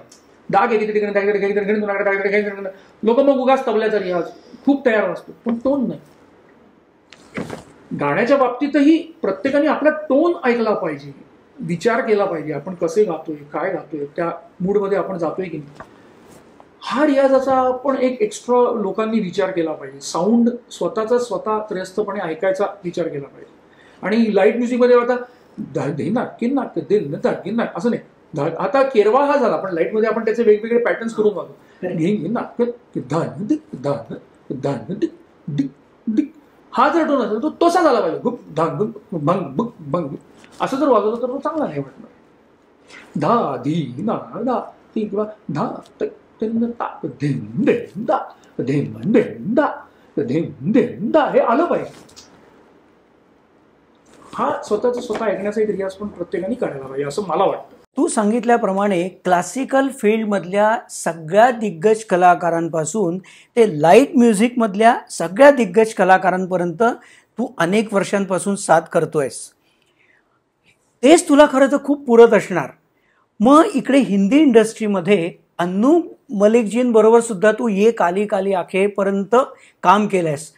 दा घे तरी घेणे दागे तरी घे तरी घेणे पुन्हा घे दागे तरी घे. लोक मग उगाच तबल्याचा रियाज खूप तयार असतो पण टोन नाही. गाण्याच्या बाबतीतही प्रत्येकाने आपला टोन ऐकला पाहिजे, विचार केला पाहिजे, आपण कसे गातोय, काय गातोय, त्या मूडमध्ये आपण जातोय की नाही. हा रियाजाचा पण एक एक्स्ट्रा लोकांनी विचार केला पाहिजे. साऊंड स्वतःचा स्वतः त्रयस्थपणे ऐकायचा विचार केला पाहिजे. आणि लाईट म्युझिकमध्ये आता धे किन्ना दिल गिन्ना असं नाही. आता केरवा हा झाला पण लाईटमध्ये आपण त्याचे वेगवेगळे पॅटर्न्स करून वागतो. हा जर टोन असेल तो तसा झाला पाहिजे. गुप धान भंग बुक भंग असं जर वाजवलं तर तो चांगला नाही वाटणार. धा धी ना धा ती किंवा धा धिम धिम दा धिम धिम दा धिम धिम दा हे आलं पाहिजे. हा स्वतः ऐकण्याचा एक रियाज पण प्रत्येकाने करायला पाहिजे असं मला वाटतं. तू सांगितल्याप्रमाणे क्लासिकल फील्डमधल्या सगळ्या दिग्गज कलाकारांपासून ते लाईट म्युझिकमधल्या सगळ्या दिग्गज कलाकारांपर्यंत तू अनेक वर्षांपासून साथ करतोयस. तेच तुला खरं तर खूप पुरत असणार. मग इकडे हिंदी इंडस्ट्रीमध्ये अन्नू मलिकजींबरोबर सुद्धा तू ये काली काली आखेपर्यंत काम केलंयस.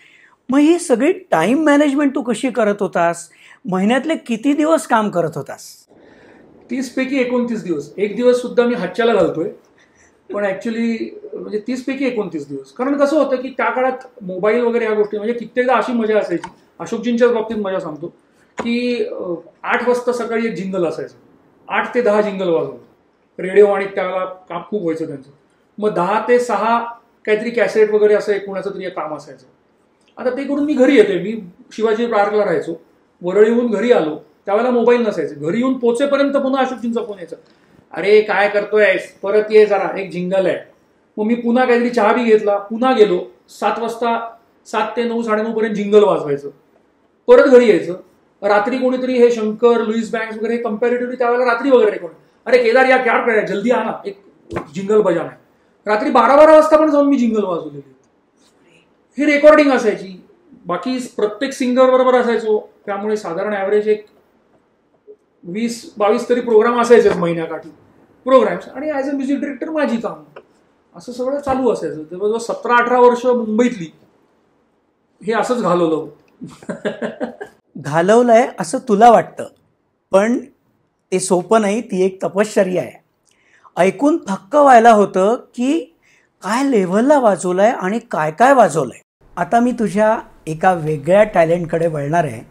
मग ही सगळी टाईम मॅनेजमेंट तू कशी करत होतास? महिन्यातले किती दिवस काम करत होतास? 30 पैकी 29 दिवस. एक दिवस सुद्धा मी हातच्याला घालतोय, पण ऍक्च्युली म्हणजे 30 पैकी 29 दिवस. कारण कसं होतं की त्या काळात मोबाईल वगैरे ह्या गोष्टी म्हणजे कित्येकदा अशी मजा असायची. अशोकजींच्याच बाबतीत मजा सांगतो की 8 वाजता सकाळी एक जिंगल असायचं. 8 ते 10 जिंगल वाजवलं. रेडिओ आणि त्यावेळेला काम खूप व्हायचं त्यांचं. मग 10 ते 6 काहीतरी कॅसेट वगैरे असं एक कोणाचं तरी काम असायचं. आता ते करून मी घरी येते. मी शिवाजी पार्कला राहायचो. वरळीहून घरी आलो त्यावेळेला मोबाईल नसायचे. घरी येऊन पोचेपर्यंत पुन्हा अशोकजींचा फोन यायचा, अरे काय करतोय, परत ये जरा, एक जिंगल आहे. मग मी पुन्हा काहीतरी चहा बी घेतला, पुन्हा गेलो. 7 वाजता 7 ते 9 साडेनऊ पर्यंत जिंगल वाजवायचं. परत घरी यायचं. रात्री कोणीतरी हे शंकर लुईस बँक्स वगैरे कम्पॅरेटिव्हली त्यावेळेला रात्री वगैरे कोण, अरे केदार या क्या काय जल्दी आना एक जिंगल बजाना. रात्री 12 वाजता पण जाऊन मी जिंगल वाजवलेली. ही रेकॉर्डिंग असायची. बाकी प्रत्येक सिंगर बरोबर असायचो. त्यामुळे साधारण ॲव्हरेज एक 20-22 तरी प्रोग्राम असायचेच महिन्याकाठी प्रोग्राम्स. आणि ॲज अ म्युझिक डिरेक्टर माझी काम असं सगळं चालू असायचं. जवळजवळ 17-18 वर्ष मुंबईतली हे असंच घालवलंय असं तुला वाटतं, पण ते सोपं नाही. ती एक तपश्चर्या आहे. ऐकून थक्क व्हायला होतं की काय लेव्हलला वाजवलंय आणि काय काय वाजवलंय. आता मी तुझ्या एका वेगळ्या टॅलेंटकडे वळणार आहे.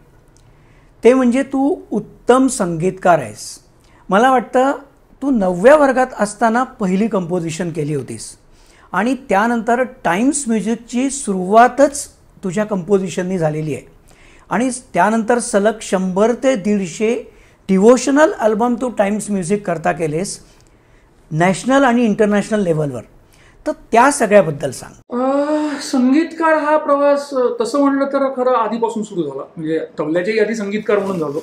ते म्हणजे तू उत्तम संगीतकार आहेस. मला वाटतं तू 9व्या वर्गात असताना पहिली कंपोजिशन केली होतीस आणि त्यानंतर टाइम्स म्युझिकची सुरुवातच तुझ्या कंपोजिशननी झालेली आहे. आणि त्यानंतर सलग 100 ते 150 डिवोशनल अल्बम तू टाइम्स म्युझिक करता केलेस नॅशनल आणि इंटरनॅशनल लेवलवर. तर त्या सगळ्याबद्दल सांग. संगीतकार हा प्रवास तसं म्हणलं तर खरं आधीपासून सुरू झाला. म्हणजे तबल्याच्याही आधी संगीतकार म्हणून झालो.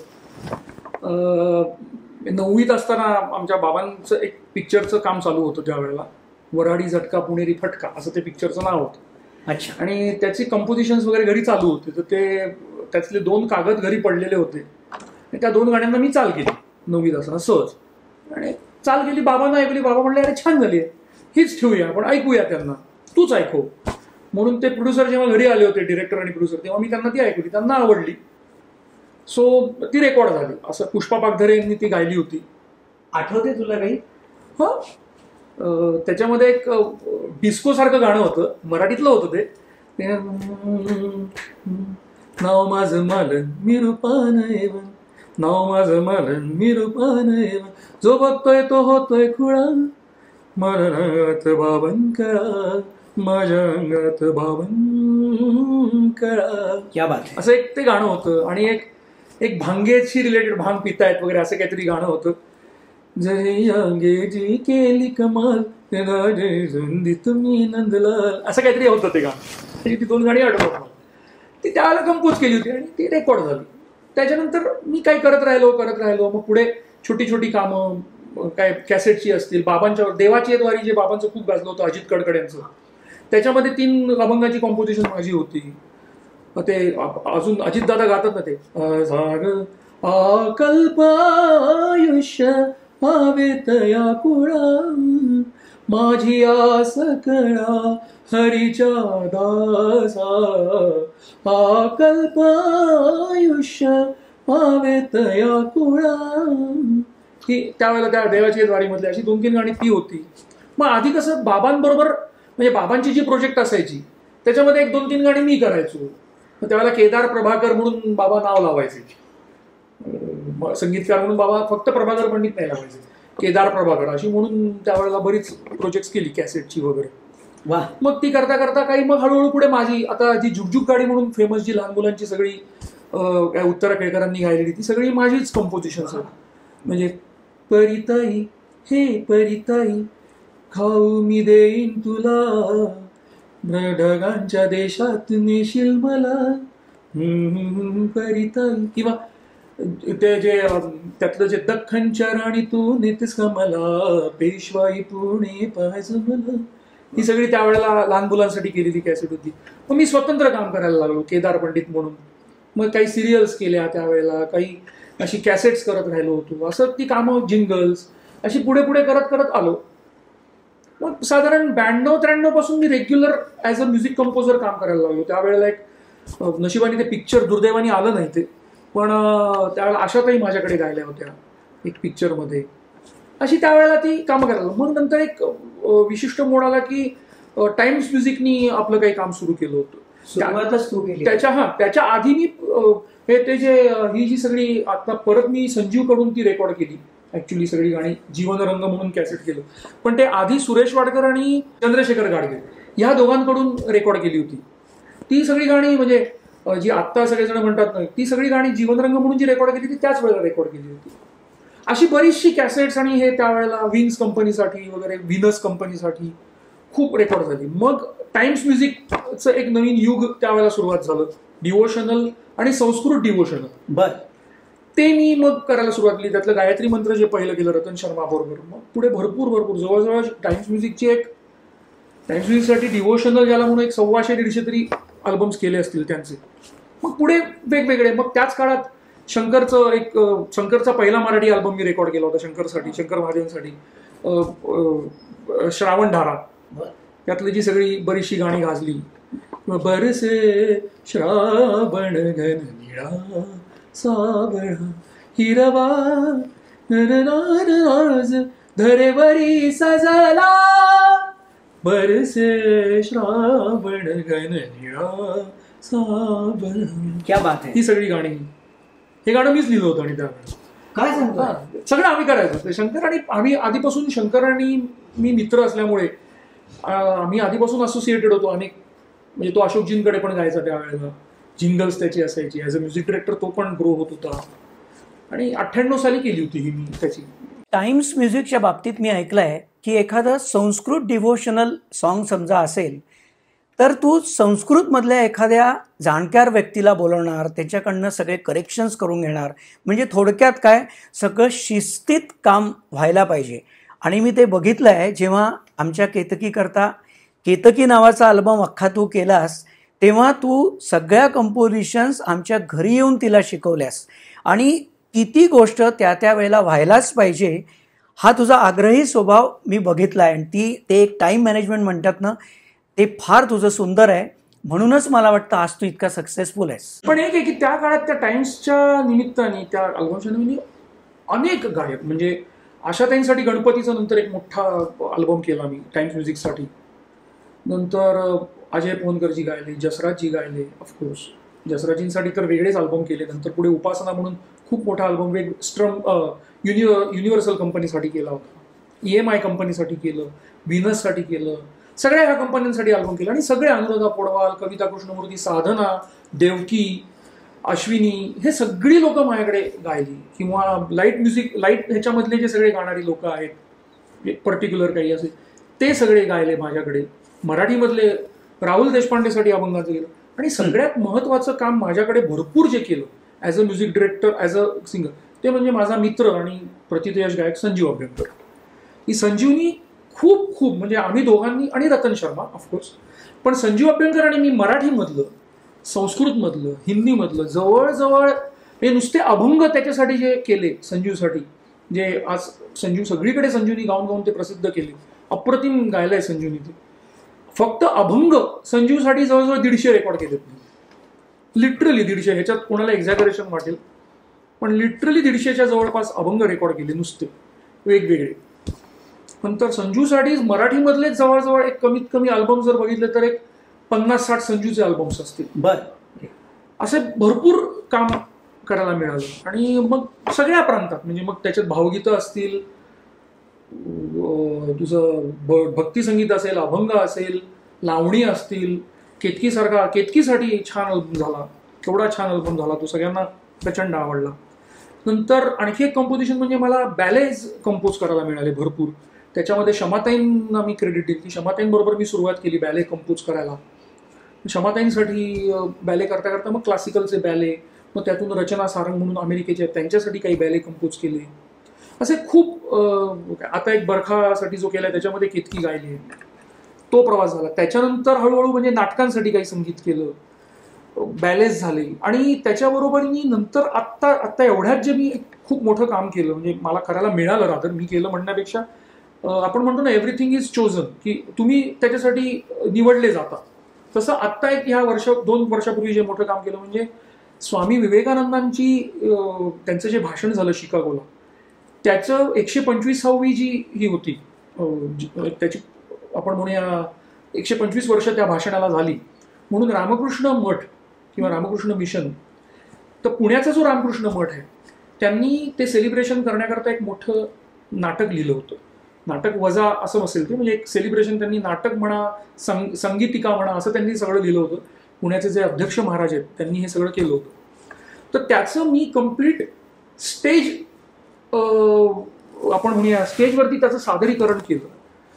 9वीत असताना आमच्या बाबांचं एक पिक्चरचं काम चालू होतं त्यावेळेला. वऱ्हाडी झटका पुणेरी फटका असं ते पिक्चरचं नाव होतं. अच्छा. आणि त्याची कंपोजिशन्स वगैरे घरी चालू होते. तर ते त्यातले 2 कागद घरी पडलेले होते. त्या 2 गाण्यांना मी चाल केली 9वीत असताना सहज. आणि चाल केली, बाबांना ऐकली. बाबा म्हणले अरे छान झाली आहे, हीच ठेवूया, आपण ऐकूया त्यांना, तूच ऐकव. म्हणून ते प्रोड्युसर जेव्हा घरी आले होते, डिरेक्टर आणि प्रोड्युसर, तेव्हा मी त्यांना ती ऐकली. त्यांना आवडली. सो ती रेकॉर्ड झाली. असं पुष्पा पागधरे यांनी ती गायली होती. आठवते तुला काही? हो. त्याच्यामध्ये एक डिस्को सारखं गाणं होतं, मराठीतलं होतं ते. नाव माझं मालन मी रूपान येवन, नाव माझं मालन मी रूपान येवन, जो बघतोय तो होतोय खुळा, मनात बाबन कळा, माझ्या अंगात बाबन कळा. क्या बात. असं एक ते गाणं होतं. आणि एक भांगेशी रिलेटेड, भांग पितायत वगैरे असं काहीतरी गाणं होतं. जय अंगेजी केली कमाल तुम्ही नंदलाल असं काहीतरी होतं ते गाणं. ती 2 गाणी आठवत मला. ती त्यावेळेला कंपोज केली होती आणि ती रेकॉर्ड झाली. त्याच्यानंतर मी काही करत राहिलो. मग पुढे छोटी छोटी कामं काय कॅसेटची असतील, बाबांच्या देवाची द्वारी जे बाबांचं खूप गाजलं होतं अजित कडकड यांचं, त्याच्यामध्ये 3 अभंगाची कॉम्पोजिशन माझी होती. ते अजून अजितदादा गातात ना ते, अकल्पायुष्य पावेत या कुळा, माझी आस कळा हरीच्या दासा, अकल्पायुष्य पावेत या कुळा. ही त्यावेळेला त्या देवाची द्वारीमधली अशी 2-3 गाणी ती होती. मग आधी कसं बाबांबरोबर म्हणजे बाबांची जी प्रोजेक्ट असायची त्याच्यामध्ये 1-2-3 गाणी मी करायचो. मग त्यावेळेला केदार प्रभाकर म्हणून बाबा नाव लावायचे. संगीतकार म्हणून बाबा फक्त प्रभाकर पंडित नाही लावायचे, केदार प्रभाकर अशी म्हणून त्यावेळेला बरीच प्रोजेक्ट्स केली कॅसेटची वगैरे. वा. मग ती करता करता काही मग हळूहळू पुढे माझी आता जी जुगजुग गाडी म्हणून फेमस जी लहान मुलांची सगळी उत्तरा केळकरांनी गायलेली ती सगळी माझीच कंपोजिशन्स आहेत. म्हणजे परिताई हे परिताई खाऊ मी देईन तुला, ढगांच्या देशात नेशील मला परिताई, किंवा ते जे त्यातलं जे दख्खनच्या राणी तू नेतेस का मला, पेशवाई पुणे पाहायचं मला, ही सगळी त्यावेळेला लहान मुलांसाठी केलेली कॅसेट होती. मग मी स्वतंत्र काम करायला लागलो केदार पंडित म्हणून. मग काही सिरियल्स केल्या त्यावेळेला, काही अशी कॅसेट्स करत राहिलो होतो. असं ती कामं, जिंगल्स अशी पुढे पुढे करत करत आलो. मग साधारण 92-93 पासून मी regular as a music composer काम करायला लागलो. त्यावेळेला एक नशिबाने ते पिक्चर दुर्दैवाने आलं नाही ते, पण त्यावेळेला आशाताई माझ्याकडे गायल्या होत्या एक पिक्चरमध्ये. अशी त्यावेळेला ती कामं करायला. मग नंतर एक विशिष्ट मोड आला की टाइम्स म्युझिकनी आपलं काही काम सुरू केलं होतं. त्याच्या आधी मी ते जे ही जी सगळी आता परत मी संजीव कडून ती रेकॉर्ड केली ऍक्च्युली सगळी गाणी, जीवनरंग म्हणून कॅसेट केलं. पण ते आधी सुरेश वाडकर आणि चंद्रशेखर गाडगे ह्या दोघांकडून रेकॉर्ड केली होती. ती सगळी गाणी म्हणजे जी आत्ता सगळेजण म्हणतात ना, ती सगळी गाणी जीवनरंग म्हणून जी रेकॉर्ड केली ती त्याच वेळेला रेकॉर्ड केली होती. अशी बरीचशी कॅसेट्स आणि हे त्यावेळेला विंग्स कंपनीसाठी वगैरे, व्हिनस कंपनीसाठी खूप रेकॉर्ड झाली. मग टाइम्स म्युझिकचं एक नवीन युग त्यावेळेला सुरुवात झालं, डिवोशनल आणि संस्कृत डिवोशनल. बरं, ते मी मग करायला सुरुवात केली. त्यातलं गायत्री मंत्र जे पहिलं केलं रतन शर्मा बरोबर. मग पुढे भरपूर जवळजवळ टाइम्स म्युझिकसाठी डिवोशनल ज्याला म्हणून एक 125-150 तरी अल्बम्स केले असतील त्यांचे. मग पुढे वेगवेगळे. मग त्याच काळात शंकरचा पहिला मराठी अल्बम मी रेकॉर्ड केला होता शंकरसाठी, शंकर महादेवांसाठी, श्रावण धारा. त्यातली जी सगळी बरीचशी गाणी गाजली, बरसे श्रावण घन निळा सावळा हिरवा नरनार धरेवरी सजला, बरसे श्रावण घन निळा सावळा. क्या बात आहे. ही सगळी गाणी, हे गाणं मीच लिहिलं होतं. आणि त्यावेळेला काय सांगतो, सगळं आम्ही करायचो. शंकर आणि आम्ही आधीपासून, शंकर आणि मी मित्र असल्यामुळे आम्ही आधीपासून असोसिएटेड होतो. अनेक म्हणजे तो अशोकजींकडे पण गायचा त्यावेळेला, जिंगल्स त्याची असायची. ॲज अ म्युझिक डिरेक्टर तो पण ग्रो होत होता. आणि 98 साली केली होती ही मी त्याची. टाइम्स म्युझिकच्या बाबतीत मी ऐकलं आहे की एखादं संस्कृत डिव्होशनल सॉन्ग समजा असेल तर तू संस्कृतमधल्या एखाद्या जाणकार व्यक्तीला बोलवणार, त्याच्याकडनं सगळे करेक्शन्स करून घेणार. म्हणजे थोडक्यात काय, सगळं शिस्तीत काम व्हायला पाहिजे. आणि मी ते बघितलं आहे जेव्हा आमच्या केतकी नावाचा अल्बम अख्खा तू केलास, तेव्हा तू सगळ्या कंपोजिशन्स आमच्या घरी येऊन तिला शिकवल्यास. आणि किती गोष्ट त्या वेळेला व्हायलाच पाहिजे हा तुझा आग्रही स्वभाव मी बघितला आहे. आणि ते एक टाईम मॅनेजमेंट म्हणतात ना, ते फार तुझं सुंदर आहे. म्हणूनच मला वाटतं आज तू इतका सक्सेसफुल आहेस. पण एक आहे की त्या काळात त्या टाइम्सच्या निमित्ताने, त्या अल्बमच्या निमित्ताने अनेक गायक, म्हणजे आशाताईंसाठी गणपतीचा नंतर एक मोठा अल्बम केला मी टाइम्स म्युझिकसाठी. नंतर अजय पोहनकरजी गायले, जसराजजी गायले. ऑफकोर्स जसराजींसाठी तर वेगळेच अल्बम केले. नंतर पुढे उपासना म्हणून खूप मोठा अल्बम युनिव्हर्सल कंपनीसाठी केला होता, EMI कंपनीसाठी केलं, व्हिनससाठी केलं. सगळ्या ह्या कंपन्यांसाठी अल्बम केला. आणि सगळे अनुराधा पोडवाल, कविता कृष्णमूर्ती, साधना, देवकी, अश्विनी, हे सगळी लोक माझ्याकडे गायली. किंवा लाईट ह्याच्यामधले जे सगळे गाणारी लोक आहेत पर्टिक्युलर काही असे, ते सगळे गायले माझ्याकडे. मराठीमधले राहुल देशपांडेसाठी अभंगाचं केलं. आणि सगळ्यात महत्त्वाचं काम माझ्याकडे भरपूर जे केलं as a music director, as a singer, ते म्हणजे माझा मित्र आणि प्रतिथयश गायक संजीव अभ्यंकर. ही संजीवनी खूप म्हणजे आम्ही दोघांनी, आणि रतन शर्मा ऑफकोर्स, पण संजीव अभ्यंकर आणि मी मराठीमधलं, संस्कृतमधलं, हिंदीमधलं जवळजवळ हे नुसते अभंग त्याच्यासाठी जे केले संजीवसाठी, जे आज संजीव सगळीकडे संजीवनी गाऊन ते प्रसिद्ध केले. अप्रतिम गायलंय संजीवनी. ते फक्त अभंग संजीवसाठी जवळजवळ 150 रेकॉर्ड केलेत. लिटरली 150. ह्याच्यात कोणाला एक्झॅगरेशन वाटेल, पण लिटरली 150च्या जवळपास अभंग रेकॉर्ड केले नुसते वेगवेगळे. नंतर संजूसाठी मराठीमधलेच जवळजवळ एक कमीत कमी अल्बम जर बघितले तर एक 50-60 संजूचे अल्बम्स असतील. बरं, असे भरपूर काम करायला मिळालं. आणि मग सगळ्या प्रांतात, म्हणजे मग त्याच्यात भावगीतं असतील, तुझं भक्ती संगीत असेल, अभंग असेल, लावणी असतील, केतकीसाठी छान अल्बम झाला. एवढा छान अल्बम झाला तो, सगळ्यांना प्रचंड आवडला. नंतर आणखी एक कंपोजिशन म्हणजे मला बॅलेज कंपोज करायला मिळाले भरपूर. त्याच्यामध्ये शमाताईंना मी क्रेडिट देईल की शमाताईंबरोबर मी सुरुवात केली बॅले कंपोज करायला. शमाताईंसाठी बॅले करता करता मग क्लासिकलचे बॅले, मग त्यातून रचना सारंग म्हणून अमेरिकेचे त्यांच्यासाठी काही बॅले कंपोज केले. असे खूप आता एक बरखासाठी जो केलाय त्याच्यामध्ये केतकी गायली, तो प्रवास झाला. त्याच्यानंतर हळूहळू म्हणजे नाटकांसाठी काही संगीत केलं, बॅलेन्स झाले. आणि त्याच्याबरोबरनी नंतर आत्ता एवढ्यात जे मी खूप मोठं काम केलं, म्हणजे मला करायला मिळालं, रादर मी केलं म्हणण्यापेक्षा आपण म्हणतो ना एव्हरीथिंग इज चोजन, की तुम्ही त्याच्यासाठी निवडले जाता. तसं आत्ता एक ह्या 2 वर्षापूर्वी जे मोठं काम केलं म्हणजे स्वामी विवेकानंदांची त्यांचं जे भाषण झालं शिकागोला, त्याचं 125वी जी ही होती त्याची आपण म्हणूया 125 वर्ष त्या भाषणाला झाली. म्हणून रामकृष्ण मठ किंवा रामकृष्ण मिशन, तर पुण्याचा जो रामकृष्ण मठ आहे त्यांनी ते सेलिब्रेशन करण्याकरता एक मोठं नाटक लिहिलं होतं. नाटक वजा असं नसेल ते, म्हणजे एक सेलिब्रेशन त्यांनी नाटक म्हणा, संगीतिका म्हणा, असं त्यांनी सगळं लिहिलं होतं. पुण्याचे जे अध्यक्ष महाराज आहेत त्यांनी हे सगळं केलं होतं. तर त्याचं मी कम्प्लीट स्टेज आपण म्हणूया स्टेजवरती त्याचं सादरीकरण केलं.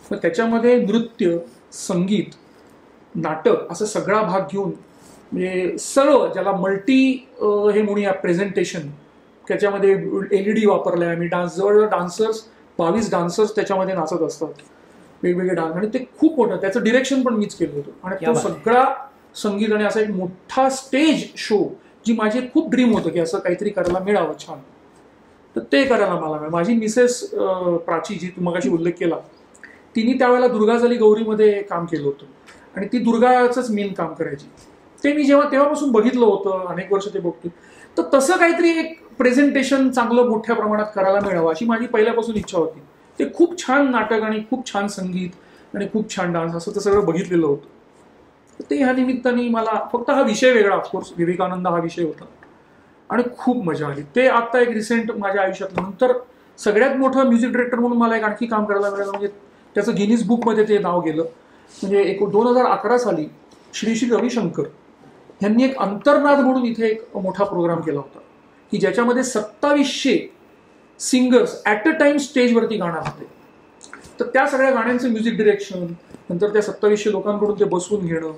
मग त्याच्यामध्ये नृत्य, संगीत, नाटक असं सगळा भाग घेऊन म्हणजे सर्व ज्याला मल्टी हे म्हणूया प्रेझेंटेशन, त्याच्यामध्ये LED वापरलाय आम्ही. जवळजवळ डान्सर्स 22 डान्सर्स त्याच्यामध्ये नाचत असतात, वेगवेगळे डान्स, आणि ते खूप मोठं, त्याचं डिरेक्शन पण मीच केलं होतं. आणि तो सगळा संगीत आणि असा एक मोठा स्टेज शो, जी माझी खूप ड्रीम होतं की असं काहीतरी करायला मिळावं छान, तर ते करायला मला मिळालं. माझी मिसेस प्राची, जी तू मगाशी उल्लेख केला, तिने त्यावेळेला दुर्गाजली गौरीमध्ये काम केलं होतं आणि ती दुर्गाचंच मेन काम करायची. ते मी तेव्हापासून बघितलं होतं, अनेक वर्ष ते बघतो. तर तसं काहीतरी एक प्रेझेंटेशन चांगलं मोठ्या प्रमाणात करायला मिळावं अशी माझी पहिल्यापासून इच्छा होती. ते खूप छान नाटक आणि खूप छान संगीत आणि खूप छान डान्स असं ते सगळं बघितलेलं होतं. ते ह्या निमित्ताने मला फक्त हा विषय वेगळा, ऑफकोर्स विवेकानंद हा विषय होता आणि खूप मजा आली. ते आता एक रिसेंट माझ्या आयुष्यात. नंतर सगळ्यात मोठं म्युझिक डिरेक्टर म्हणून मला एक आणखी काम करायला मिळालं, म्हणजे त्याचं गिनीज बुकमध्ये ते नाव गेलं. म्हणजे 2011 साली श्री रविशंकर यांनी एक अंतर्नाद म्हणून इथे एक मोठा प्रोग्राम केला होता की ज्याच्यामध्ये 2700 सिंगर्स ॲट अ टाइम स्टेजवरती गाणार होते. तर त्या सगळ्या गाण्यांचं म्युझिक डिरेक्शन, नंतर त्या 2700 लोकांकडून ते बसवून घेणं,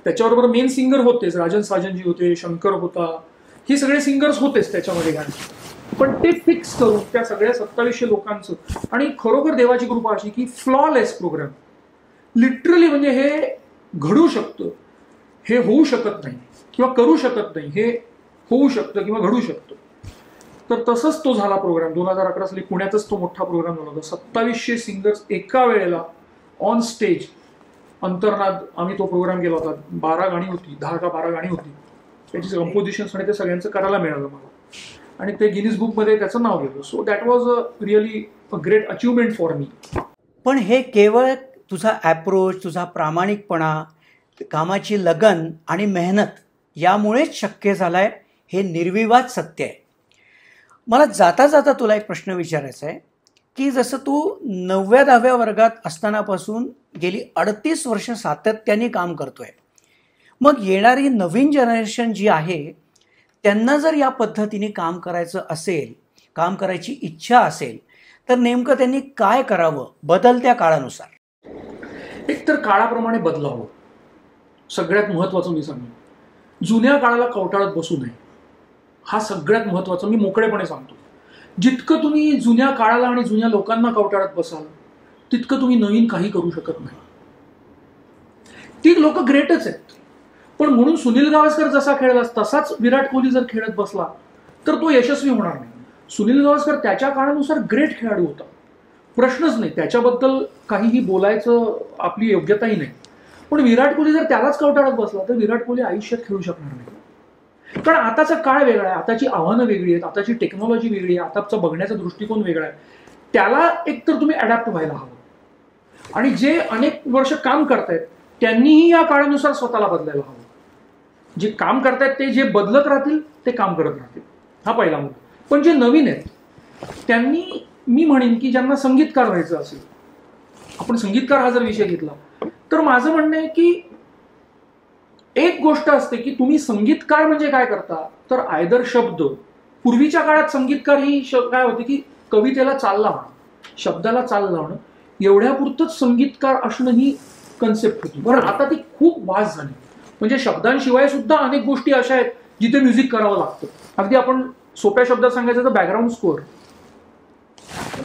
त्याच्याबरोबर मेन सिंगर होतेच, राजन साजनजी होते, शंकर होता, ही सगळे सिंगर्स होतेच त्याच्यामध्ये गाणी. पण ते फिक्स करून त्या सगळ्या 2700 लोकांचं, आणि खरोखर देवाची कृपा अशी की फ्लॉलेस प्रोग्राम, लिटरली म्हणजे हे घडू शकतं, हे होऊ शकत नाही किंवा करू शकत नाही, हे होऊ शकतं किंवा घडू शकतं. तर तसंच तो झाला प्रोग्राम. 2011 साली पुण्यातच तो मोठा प्रोग्राम झाला होता. 2700 सिंगर्स एका वेळेला ऑन स्टेज, अंतर्नाद आम्ही तो प्रोग्राम केला होता. 12 गाणी होती, 10 का 12 गाणी होती. त्याची कंपोजिशन्स आणि ते सगळ्यांचं करायला मिळालं मला, आणि ते गिनीज बुकमध्ये त्याचं नाव गेलं. So that was a really a great achievement for me. पण हे केवळ तुझा ॲप्रोच, तुझा प्रामाणिकपणा, कामाची लगन आणि मेहनत यामुळेच शक्य झालं आहे, हे निर्विवाद सत्य आहे. मला जाता जाता तुला एक प्रश्न विचारायचा आहे की जसं तू 9व्या-10व्या वर्गात असतानापासून गेली 38 वर्ष सातत्याने काम करतोय, मग येणारी नवीन जनरेशन जी आहे त्यांना जर या पद्धतीने काम करायचं असेल, काम करायची इच्छा असेल, तर नेमकं त्यांनी काय करावं बदलत्या काळानुसार? एकतर काळाप्रमाणे बदलावं. सगळ्यात महत्त्वाचं मी सांगेन, जुन्या काळाला कवटाळत बसू नये. हा सगळ्यात महत्त्वाचं मी मोकळेपणे सांगतो. जितकं तुम्ही जुन्या काळाला आणि जुन्या लोकांना कवटाळत बसाल, तितकं तुम्ही नवीन काही करू शकत नाही. ती लोक ग्रेटच आहेत, पण म्हणून सुनील गावस्कर जसा खेळला तसाच विराट कोहली जर खेळत बसला तर तो यशस्वी होणार नाही. सुनील गावस्कर त्याच्या काळानुसार ग्रेट खेळाडू होता, प्रश्नच नाही, त्याच्याबद्दल काहीही बोलायचं आपली योग्यताही नाही. पण विराट कोहली जर त्यालाच कवटाळत बसला तर विराट कोहली आयुष्यात खेळू शकणार नाही. कारण आताचा काळ वेगळा आहे, आताची आव्हानं वेगळी आहेत, आताची टेक्नॉलॉजी वेगळी आहे, आताचा बघण्याचा दृष्टिकोन वेगळा आहे. त्याला एकतर तुम्ही अडॅप्ट व्हायला हवं, आणि जे अनेक वर्ष काम करतायत त्यांनीही या काळानुसार स्वतःला बदलायला हवं. जे काम करतायत ते जे बदलत राहतील ते काम करत राहतील, हा पहिला मुद्दा. पण जे नवीन आहेत त्यांनी, मी म्हणेन की ज्यांना संगीतकार व्हायचं असेल, आपण संगीतकार हा जर विषय घेतला तर माझं म्हणणं आहे की एक गोष्ट असते की तुम्ही संगीतकार म्हणजे काय करता, तर आयदर शब्द, पूर्वीच्या काळात संगीतकार ही काय होते की कवितेला चाल लावणं, शब्दाला चाल लावणं, एवढ्यापुरतंच संगीतकार असणं ही कन्सेप्ट होती. बरं, आता ती खूप वास्ट झाली. म्हणजे शब्दांशिवाय सुद्धा अनेक गोष्टी अशा आहेत जिथे म्युझिक करावं लागतं. अगदी आपण सोप्या शब्दात सांगायचं तर बॅकग्राऊंड स्कोअर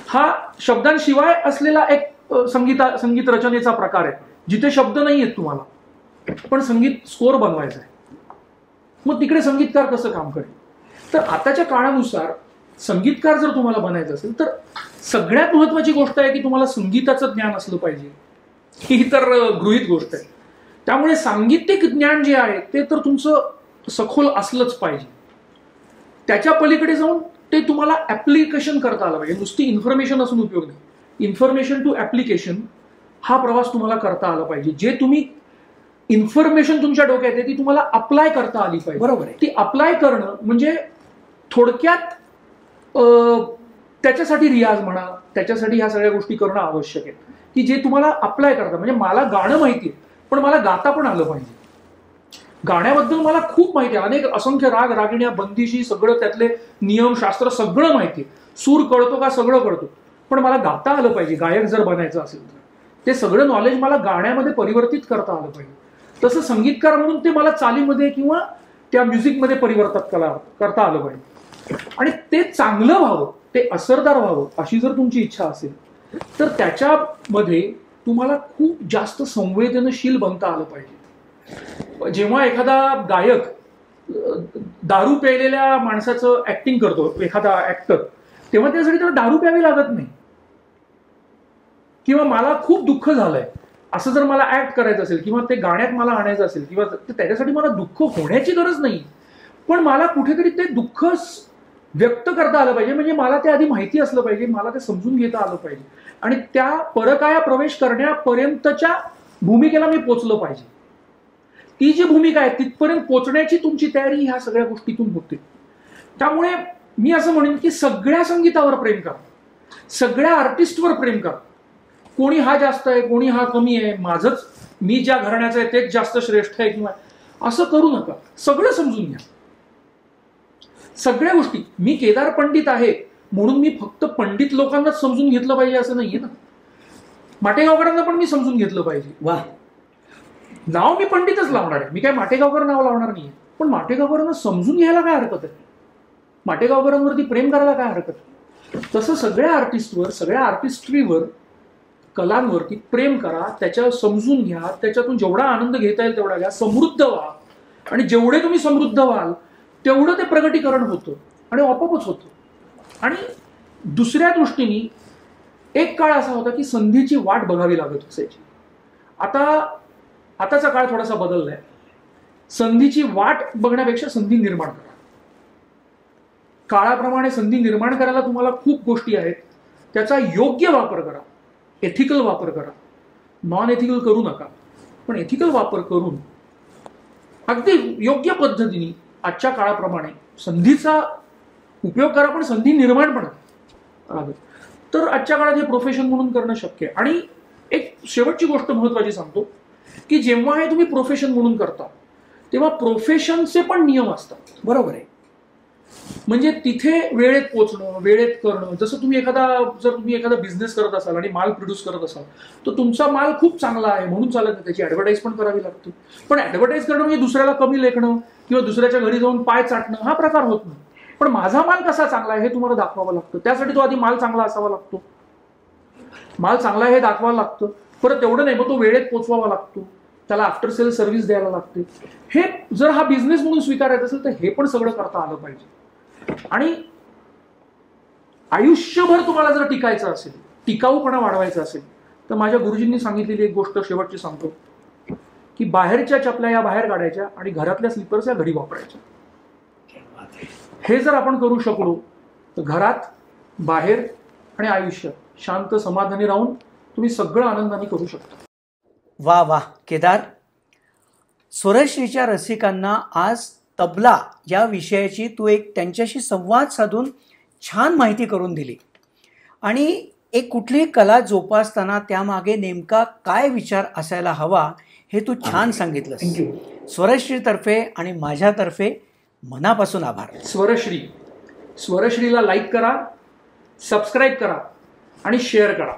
हा शब्दांशिवाय असलेला एक संगीत रचनेचा प्रकार आहे, जिथे शब्द नाही आहेत तुम्हाला, पण संगीत स्कोअर बनवायचा आहे. मग तिकडे संगीतकार कसं काम करेल? तर आताच्या काळानुसार संगीतकार जर तुम्हाला बनायचं असेल तर सगळ्यात महत्वाची गोष्ट आहे की तुम्हाला संगीताचं ज्ञान असलं पाहिजे. ही तर गृहीत गोष्ट आहे. त्यामुळे सांगीतिक ज्ञान जे आहे ते तर तुमचं सखोल असलंच पाहिजे. त्याच्या पलीकडे जाऊन ते तुम्हाला ऍप्लिकेशन करता आलं पाहिजे. नुसती इन्फॉर्मेशन असून उपयोग नाही. इन्फॉर्मेशन टू ऍप्लिकेशन हा प्रवास तुम्हाला करता आला पाहिजे. जे तुम्ही इन्फॉर्मेशन तुमच्या डोक्यात आहे ती तुम्हाला अप्लाय करता आली पाहिजे. बरोबर आहे. ती अप्लाय करणं म्हणजे थोडक्यात त्याच्यासाठी रियाज म्हणा, त्याच्यासाठी ह्या सगळ्या गोष्टी करणं आवश्यक आहे की जे तुम्हाला अप्लाय करता. म्हणजे मला गाणं माहिती आहे पण मला गाता पण आलं पाहिजे. गाण्याबद्दल मला खूप माहिती आहे, अनेक असंख्य राग रागिण्या बंदिशी सगळं त्यातले नियम शास्त्र सगळं माहिती आहे, सूर कळतो का सगळं कळतो, पण मला गाता आलं पाहिजे. गायक जर बनायचं असेल तर ते सगळं नॉलेज मला गाण्यामध्ये परिवर्तित करता आलं पाहिजे. तसं संगीतकार म्हणून ते मला चालीमध्ये किंवा त्या म्युझिकमध्ये परिवर्तित करता आलं पाहिजे. आणि ते चांगलं व्हावं, ते असरदार व्हावं अशी जर तुमची इच्छा असेल तर त्याच्यामध्ये तुम्हाला खूप जास्त संवेदनशील बनता आलं पाहिजे. जेव्हा एखादा गायक दारू प्यायलेल्या माणसाचं ऍक्टिंग करतो, एखादा ऍक्टर, तेव्हा त्यासाठी त्याला दारू प्यावी लागत नाही. किंवा मला खूप दुःख झालंय असं जर मला ऍक्ट करायचं असेल किंवा ते गाण्यात मला आणायचं असेल किंवा त्याच्यासाठी मला दुःख होण्याची गरज नाही, पण मला कुठेतरी ते दुःख व्यक्त करता आलं पाहिजे. म्हणजे मला ते आधी माहिती असलं पाहिजे, मला ते समजून घेता आलं पाहिजे आणि त्या परकाया प्रवेश करण्यापर्यंतच्या भूमिकेला मी पोचलो पाहिजे. ती जी भूमिका आहे तिथपर्यंत पोचण्याची तुमची तयारी ह्या सगळ्या गोष्टीतून होते. त्यामुळे मी असं म्हणेन की सगळ्या संगीतावर प्रेम करा, सगळ्या आर्टिस्टवर प्रेम करा. कोणी हा जास्त आहे, कोणी हा कमी आहे, माझंच मी ज्या घराण्याचं आहे तेच जास्त श्रेष्ठ आहे किंवा असं करू नका. सगळं समजून घ्या, सगळ्या गोष्टी. मी केदार पंडित आहे म्हणून मी फक्त पंडित लोकांनाच समजून घेतलं पाहिजे असं नाहीये ना. माटेगावकरांना पण मी समजून घेतलं पाहिजे. वा, नाव मी पंडितच लावणार आहे, मी काय माटेगावकर नाव लावणार नाहीये, पण माटेगावकरांना समजून घ्यायला काय हरकत आहे, माटेगावकरांवरती प्रेम करायला काय हरकत आहे. तसं सगळ्या आर्टिस्टवर, सगळ्या आर्टिस्ट्रीवर, कलांवरती प्रेम करा, त्याच्या समजून घ्या, त्याच्यातून जेवढा आनंद घेता येईल तेवढा घ्या, समृद्ध व्हा. आणि जेवढे तुम्ही समृद्ध व्हाल तेवढं ते प्रगटीकरण होतं आणि आपोआपच होतं. आणि दुसऱ्या दृष्टीने एक काळ असा होता की संधीची वाट बघावी लागत असायची. आताचा काळ थोडासा बदललाय. संधीची वाट बघण्यापेक्षा संधी निर्माण करा. काळाप्रमाणे संधी निर्माण करायला तुम्हाला खूप गोष्टी आहेत, त्याचा योग्य वापर करा, एथिकल वापर करा. नॉन एथिकल करू नका, पण एथिकल वापर करून अगदी योग्य पद्धतीने आजच्या काळाप्रमाणे संधीचा उपयोग करा, पण संधी निर्माण पण करा. तर आजच्या काळात हे प्रोफेशन म्हणून करणं शक्य आहे. आणि एक शेवटची गोष्ट महत्वाची सांगतो की जेव्हा हे तुम्ही प्रोफेशन म्हणून करता तेव्हा प्रोफेशनचे पण नियम असतात. बरोबर आहे. म्हणजे तिथे वेळेत पोचणं, वेळेत करणं. जसं जर तुम्ही एखादा बिझनेस करत असाल आणि माल प्रोड्यूस करत असाल तर तुमचा माल खूप चांगला आहे म्हणून चालत नाही, त्याची ऍडव्हर्टाईज पण करावी लागते. पण ऍडव्हर्टाईज करणं म्हणजे दुसऱ्याला कमी लेखणं किंवा दुसऱ्याच्या घरी जाऊन पाय चाटणं हा प्रकार होत नाही. पण माझा माल कसा चांगला आहे हे तुम्हाला दाखवावं लागतं. त्यासाठी तो आधी माल चांगला असावा लागतो. माल चांगला आहे हे दाखवावं लागतं. परत तेवढं नाही, मग तो वेळेत पोचवावा लागतो, त्याला आफ्टर सेल सर्व्हिस द्यायला लागते. हे जर हा बिझनेस म्हणून स्वीकारायचं असेल तर हे पण सगळं करता आलं पाहिजे. आणि आयुष्यभर तुम्हाला जर टिकायचं असेल, टिकाऊपणा वाढवायचा असेल तर माझ्या गुरुजींनी सांगितलेली एक गोष्ट शेवटची सांगतो की बाहेरच्या चपल्या या बाहेर काढायच्या आणि घरातल्या स्लिपर्स या घरी वापरायच्या. हे जर आपण करू शकलो तर घरात, बाहेर आणि आयुष्य शांत समाधानी राहून तुम्ही सगळं आनंदाने करू शकता. वा वा केदार, स्वरश्रीच्या रसिकांना आज तबला या विषयाची तू एक त्यांच्याशी संवाद साधून छान माहिती करून दिली. आणि एक कुठलीही कला जोपासताना त्यामागे नेमका काय विचार असायला हवा हे तू छान सांगितलंस. थँक्यू. स्वरश्रीतर्फे आणि माझ्यातर्फे मनापासून आभार. स्वरश्रीला लाईक करा, सबस्क्राईब करा आणि शेअर करा.